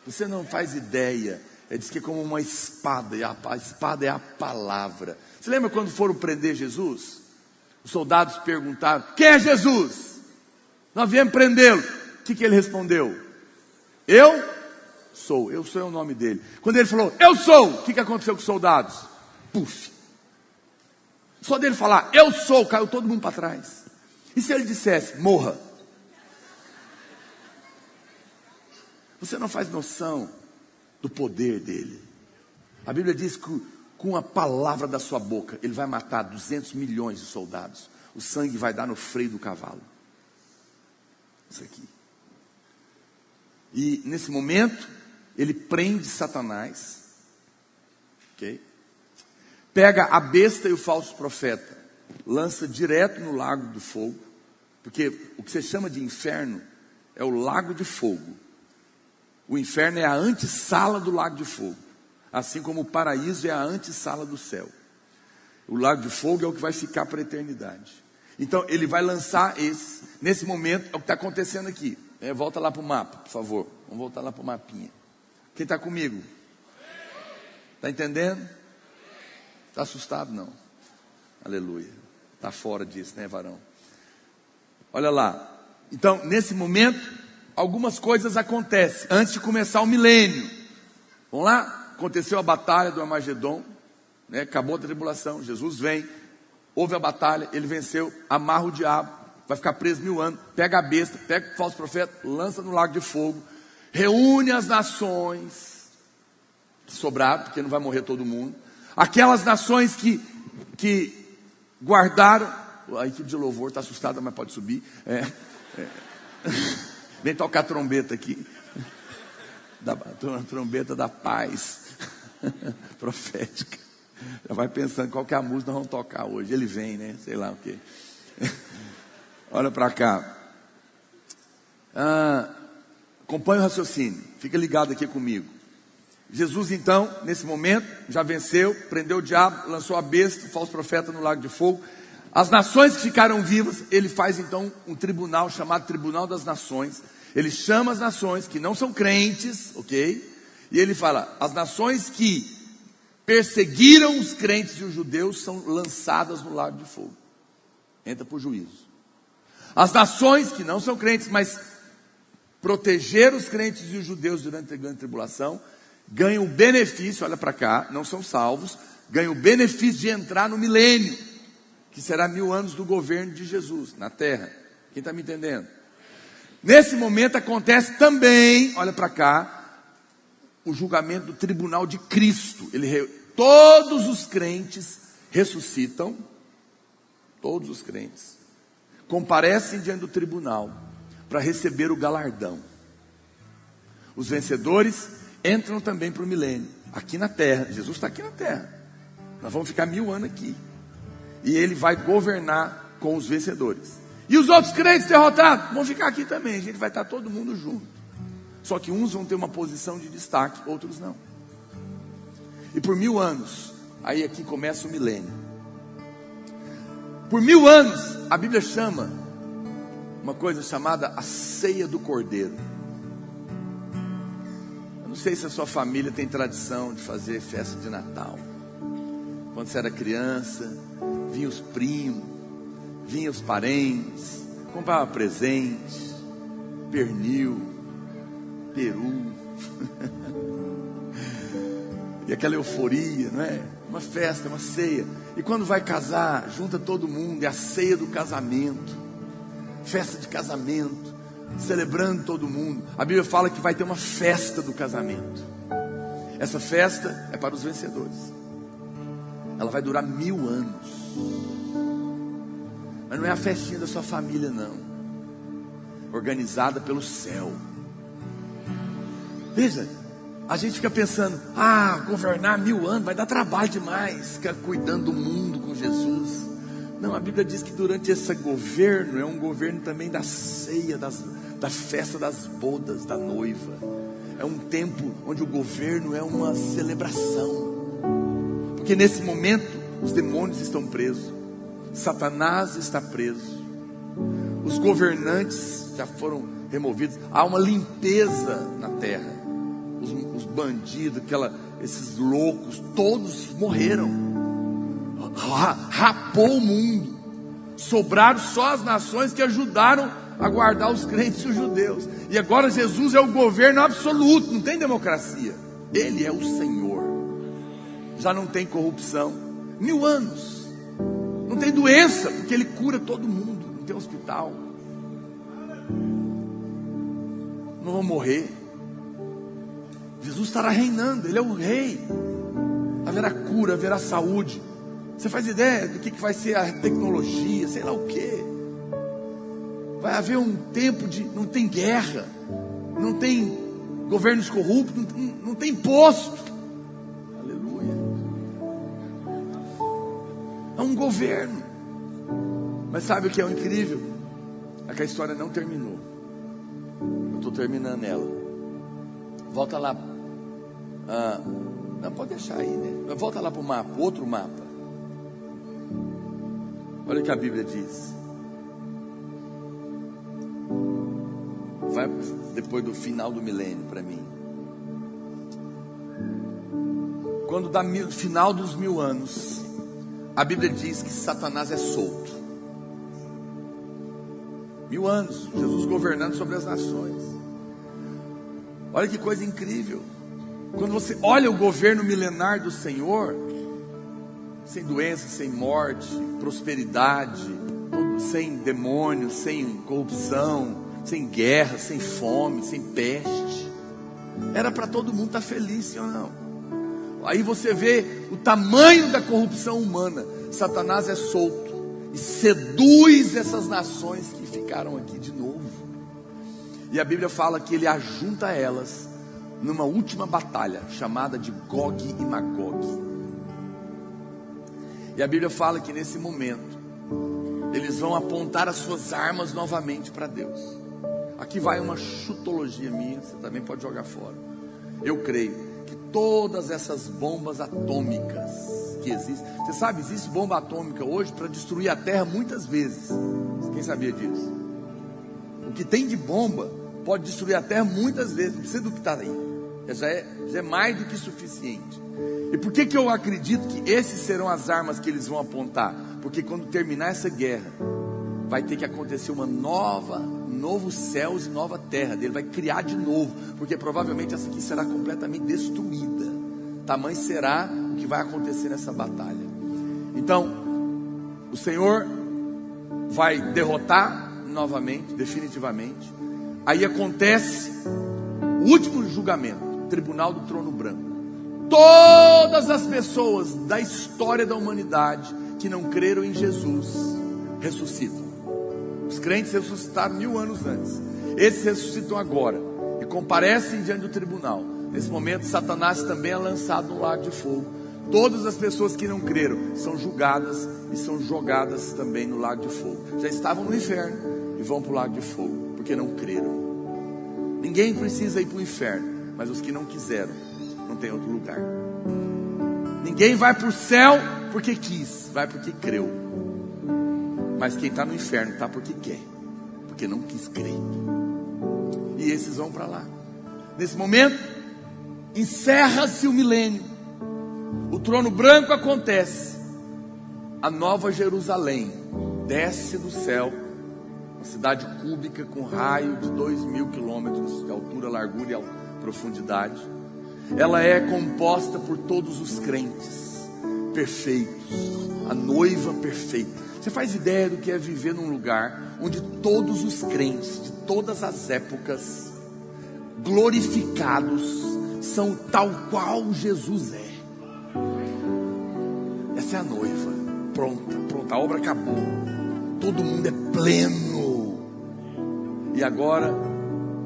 Você não faz ideia. Diz que é como uma espada, e a espada é a palavra. Você lembra quando foram prender Jesus? Os soldados perguntaram: quem é Jesus? Nós viemos prendê-lo. O que ele respondeu? Eu sou o nome dele. Quando ele falou: eu sou, o que aconteceu com os soldados? Puf. Só dele falar, eu sou, caiu todo mundo para trás. E se ele dissesse, morra? Você não faz noção do poder dele. A Bíblia diz que com a palavra da sua boca, ele vai matar 200 milhões de soldados. O sangue vai dar no freio do cavalo. Isso aqui. E nesse momento, ele prende Satanás. Ok? Pega a besta e o falso profeta, lança direto no lago do fogo. Porque o que você chama de inferno é o lago de fogo. O inferno é a antessala do lago de fogo. Assim como o paraíso é a antessala do céu. O lago de fogo é o que vai ficar para a eternidade. Então ele vai lançar esse. Nesse momento é o que está acontecendo aqui. Volta lá para o mapa, por favor. Vamos voltar lá para o mapinha. Quem está comigo? Está entendendo? Está assustado? Não. Aleluia. Está fora disso, né, varão? Olha lá. Então, nesse momento, algumas coisas acontecem antes de começar o milênio. Vamos lá? Aconteceu a batalha do Armagedon, né? Acabou a tribulação, Jesus vem, houve a batalha, ele venceu, amarra o diabo, vai ficar preso 1000 anos, pega a besta, pega o falso profeta, lança no lago de fogo, reúne as nações que sobraram, porque não vai morrer todo mundo, aquelas nações que guardaram, a equipe de louvor está assustada, mas pode subir, vem tocar a trombeta aqui, a trombeta da paz profética. Já vai pensando qual que é a música que nós vamos tocar hoje. Ele vem, né? Sei lá o que. Olha para cá. Acompanha o raciocínio. Fica ligado aqui comigo. Jesus então, nesse momento, já venceu, prendeu o diabo, lançou a besta, o falso profeta no lago de fogo. As nações que ficaram vivas, ele faz então um tribunal chamado Tribunal das Nações. Ele chama as nações que não são crentes, ok? E ele fala, as nações que perseguiram os crentes e os judeus são lançadas no lago de fogo. Entra para o juízo. As nações que não são crentes, mas protegeram os crentes e os judeus durante a grande tribulação, ganham o benefício, olha para cá, não são salvos, ganham o benefício de entrar no milênio, que será 1000 anos do governo de Jesus na terra. Quem está me entendendo? Nesse momento acontece também, olha para cá, o julgamento do tribunal de Cristo. Todos os crentes ressuscitam, todos os crentes comparecem diante do tribunal para receber o galardão. Os vencedores entram também para o milênio, aqui na terra. Jesus está aqui na terra, nós vamos ficar 1000 anos aqui, e ele vai governar com os vencedores. E os outros crentes derrotados vão ficar aqui também, a gente vai estar todo mundo junto. Só que uns vão ter uma posição de destaque, outros não. E por 1000 anos, aí aqui começa o milênio. Por 1000 anos, a Bíblia chama uma coisa chamada a ceia do Cordeiro. Eu não sei se a sua família tem tradição de fazer festa de Natal. Quando você era criança, vinham os primos, vinham os parentes, comprava presente, pernil, peru, e aquela euforia, não é? Uma festa, uma ceia. E quando vai casar, junta todo mundo, é a ceia do casamento, festa de casamento, celebrando todo mundo. A Bíblia fala que vai ter uma festa do casamento. Essa festa é para os vencedores. Ela vai durar 1000 anos. Mas não é a festinha da sua família, não. Organizada pelo céu. Veja, a gente fica pensando, governar 1000 anos vai dar trabalho demais, ficar cuidando do mundo com Jesus. Não, a Bíblia diz que durante esse governo, é um governo também da ceia, da festa das bodas da noiva. É um tempo onde o governo é uma celebração. Porque nesse momento, os demônios estão presos, Satanás está preso, os governantes já foram removidos, há uma limpeza na terra. Os bandidos, esses loucos, todos morreram. Rapou o mundo. Sobraram só as nações que ajudaram a guardar os crentes e os judeus. E agora Jesus é o governo absoluto, não tem democracia. Ele é o Senhor. Já não tem corrupção. 1000 anos. tem doença, porque Ele cura todo mundo. Não tem hospital. Não vão morrer. Jesus estará reinando, Ele é o rei. Haverá cura, haverá saúde. Você faz ideia do que vai ser a tecnologia, sei lá o que. Vai haver um tempo de... não tem guerra, não tem governos corruptos, não tem imposto. Aleluia. É um governo. Mas sabe o que é o incrível? É que a história não terminou. Eu estou terminando ela. Volta lá. Não, pode deixar aí, né? Volta lá para o mapa, outro mapa. Olha o que a Bíblia diz. Vai depois do final do milênio para mim. Quando dá final dos 1000 anos, a Bíblia diz que Satanás é solto. 1000 anos, Jesus governando sobre as nações. Olha que coisa incrível. Quando você olha o governo milenar do Senhor, sem doença, sem morte, prosperidade, sem demônios, sem corrupção, sem guerra, sem fome, sem peste, era para todo mundo estar feliz, sim ou não? Aí você vê o tamanho da corrupção humana. Satanás é solto e seduz essas nações que ficaram aqui de novo. E a Bíblia fala que ele ajunta elas numa última batalha, chamada de Gog e Magog. E a Bíblia fala que nesse momento eles vão apontar as suas armas novamente para Deus. Aqui vai uma chutologia minha, você também pode jogar fora. Eu creio que todas essas bombas atômicas que existem, você sabe, existe bomba atômica hoje para destruir a Terra muitas vezes. Quem sabia disso? O que tem de bomba pode destruir a Terra muitas vezes, não precisa do que está aí. Já é mais do que suficiente. E por que eu acredito que esses serão as armas que eles vão apontar? Porque quando terminar essa guerra, vai ter que acontecer novos céus e nova terra. Ele vai criar de novo, porque provavelmente essa aqui será completamente destruída. Tamanho será o que vai acontecer nessa batalha. Então, o Senhor vai derrotar novamente, definitivamente. Aí acontece o último julgamento. Tribunal do Trono Branco. Todas as pessoas da história da humanidade que não creram em Jesus ressuscitam. Os crentes ressuscitaram 1000 anos antes. Esses ressuscitam agora e comparecem diante do tribunal. Nesse momento, Satanás também é lançado no lago de fogo. Todas as pessoas que não creram são julgadas e são jogadas também no lago de fogo. Já estavam no inferno e vão para o lago de fogo porque não creram. Ninguém precisa ir para o inferno, mas os que não quiseram, não tem outro lugar. Ninguém vai para o céu porque quis, vai porque creu. Mas quem está no inferno está porque quer, porque não quis crer. E esses vão para lá. Nesse momento, encerra-se o milênio. O trono branco acontece. A nova Jerusalém desce do céu. Uma cidade cúbica com raio de 2000 quilômetros de altura, largura e profundidade. Ela é composta por todos os crentes perfeitos, a noiva perfeita. Você faz ideia do que é viver num lugar onde todos os crentes de todas as épocas, glorificados, são tal qual Jesus é. Essa é a noiva, pronta, a obra acabou. Todo mundo é pleno. E agora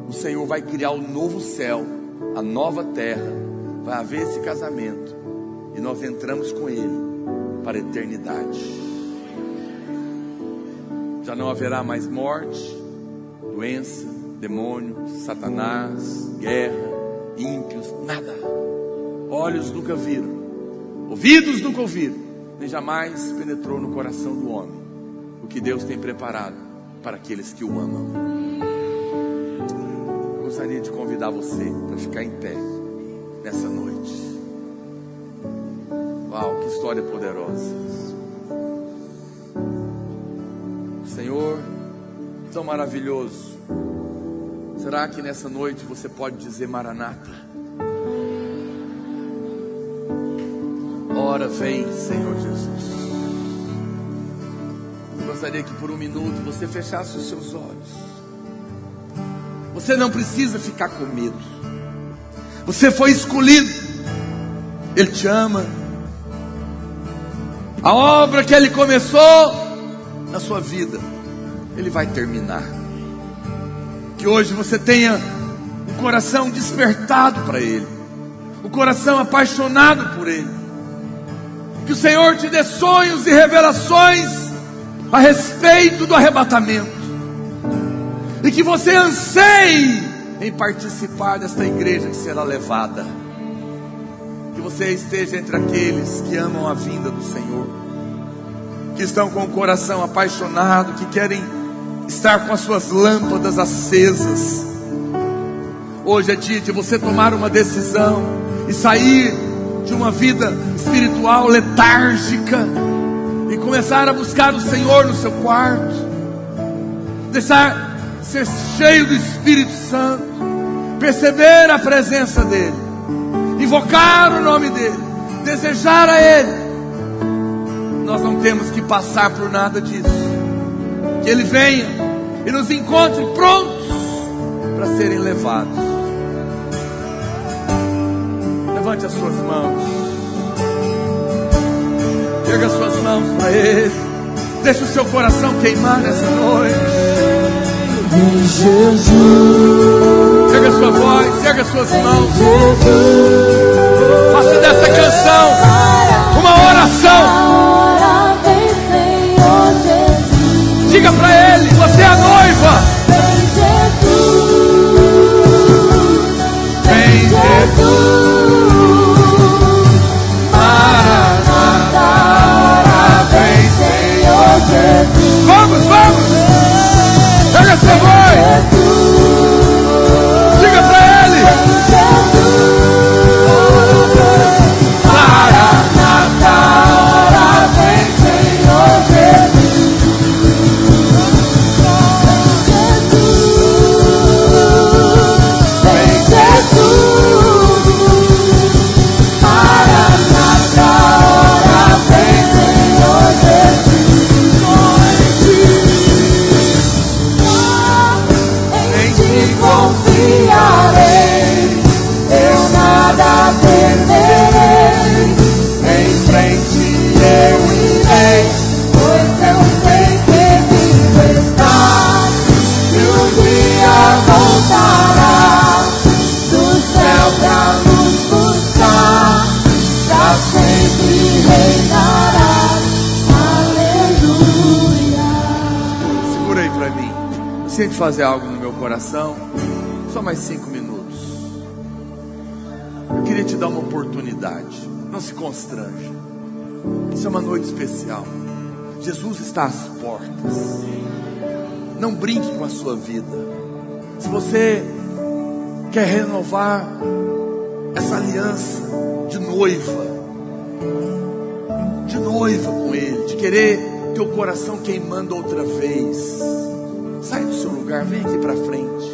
o Senhor vai criar o novo céu, a nova terra. Vai haver esse casamento e nós entramos com Ele para a eternidade. Já não haverá mais morte, doença, demônio, Satanás, guerra, ímpios, nada. Olhos nunca viram, ouvidos nunca ouviram, nem jamais penetrou no coração do homem o que Deus tem preparado para aqueles que o amam. Gostaria de convidar você para ficar em pé nessa noite. Uau, que história poderosa. Senhor, tão maravilhoso. Será que nessa noite você pode dizer Maranata? Ora vem, Senhor Jesus. gostaria que por um minuto você fechasse os seus olhos. Você não precisa ficar com medo. Você foi escolhido. Ele te ama. A obra que Ele começou na sua vida, Ele vai terminar. Que hoje você tenha o coração despertado para Ele, o coração apaixonado por Ele. Que o Senhor te dê sonhos e revelações a respeito do arrebatamento, e que você anseie em participar desta igreja que será levada. Que você esteja entre aqueles que amam a vinda do Senhor, que estão com o coração apaixonado, que querem estar com as suas lâmpadas acesas. Hoje é dia de você tomar uma decisão e sair de uma vida espiritual letárgica e começar a buscar o Senhor no seu quarto, deixar ser cheio do Espírito Santo, perceber a presença dEle, invocar o nome dEle, desejar a Ele. Nós não temos que passar por nada disso. Que Ele venha e nos encontre prontos para serem levados. Levante as suas mãos, erga as suas mãos para Ele. Deixe o seu coração queimar nessa noite. Jesus, erga a sua voz, erga as suas mãos. Faça dessa canção uma oração. Diga para Ele: você é a noiva. Vem Jesus, Maranata, vem Senhor Jesus. Vamos, vamos, pega essa voz, diga para Ele: Maranata, vem Senhor Jesus. Sinto fazer algo no meu coração. Só mais 5 minutos. Eu queria te dar uma oportunidade. Não se constranja. Isso é uma noite especial. Jesus está às portas. Não brinque com a sua vida. Se você quer renovar essa aliança de noiva com Ele, de querer ter o coração queimando outra vez, sai do seu lugar, vem aqui para frente.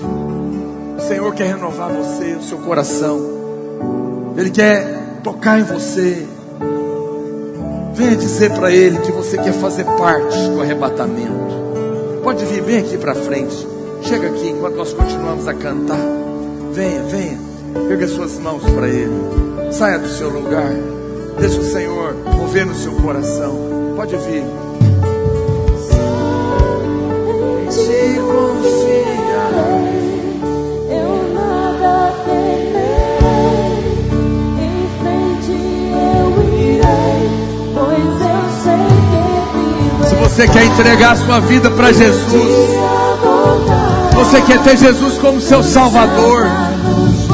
O Senhor quer renovar você, o seu coração. Ele quer tocar em você. Venha dizer para Ele que você quer fazer parte do arrebatamento. Pode vir, vem aqui para frente. Chega aqui enquanto nós continuamos a cantar. Venha, venha. Pega suas mãos para Ele. Saia do seu lugar. Deixa o Senhor mover no seu coração. Pode vir. te confiarei, eu nada temerei, em frente eu irei, pois eu sei que vivo. Se você quer entregar a sua vida para Jesus, se você quer ter Jesus como seu Salvador,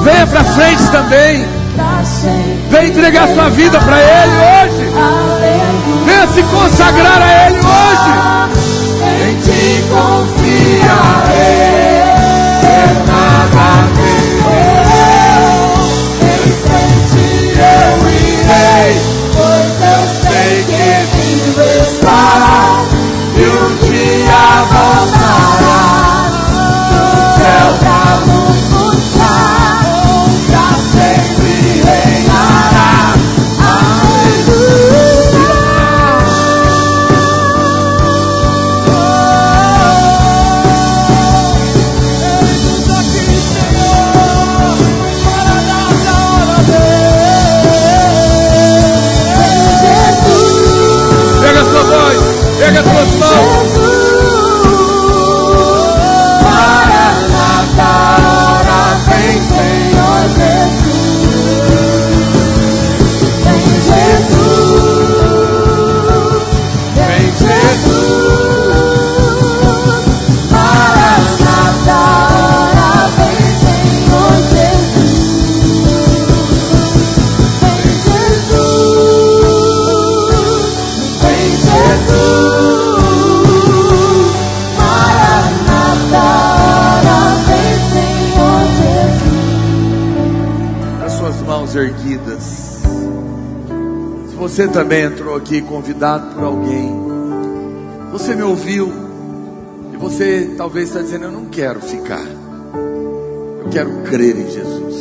venha para frente também. Venha entregar a sua vida para Ele hoje. Venha se consagrar a Ele hoje. Em ti confiarei, eu nada temerei, em frente eu irei, pois eu sei que vivo está, e um dia voltará do céu pra nos buscar, pra sempre reinará. Aleluia. erguidas. Se você também entrou aqui convidado por alguém, você me ouviu e você talvez está dizendo: eu não quero ficar, eu quero crer em Jesus,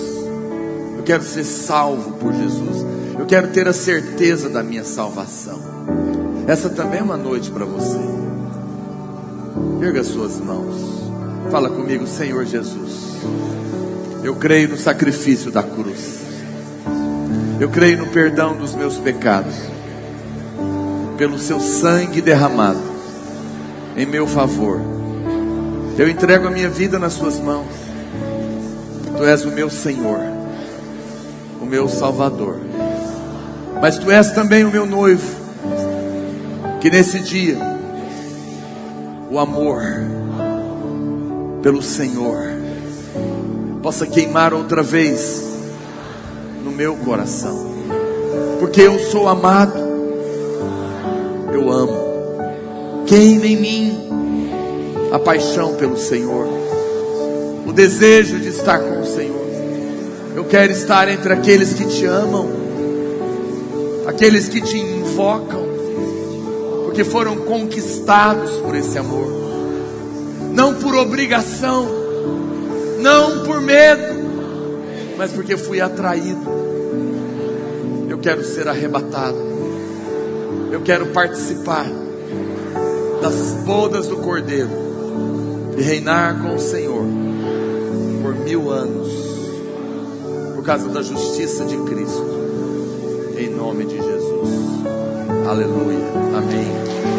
eu quero ser salvo por Jesus, eu quero ter a certeza da minha salvação. Essa também é uma noite para você. Erga suas mãos, fala comigo: Senhor Jesus, eu creio no sacrifício da cruz, eu creio no perdão dos meus pecados, pelo seu sangue derramado em meu favor. Eu entrego a minha vida nas suas mãos. Tu és o meu Senhor, o meu Salvador, mas Tu és também o meu noivo. Que nesse dia o amor pelo Senhor possa queimar outra vez no meu coração, porque eu sou amado, eu amo. Queime em mim a paixão pelo Senhor, o desejo de estar com o Senhor. Eu quero estar entre aqueles que Te amam, aqueles que Te invocam, porque foram conquistados por esse amor, não por obrigação, não por medo, mas porque fui atraído. Eu quero ser arrebatado, eu quero participar das bodas do Cordeiro e reinar com o Senhor por 1000 anos, por causa da justiça de Cristo, em nome de Jesus. Aleluia, amém.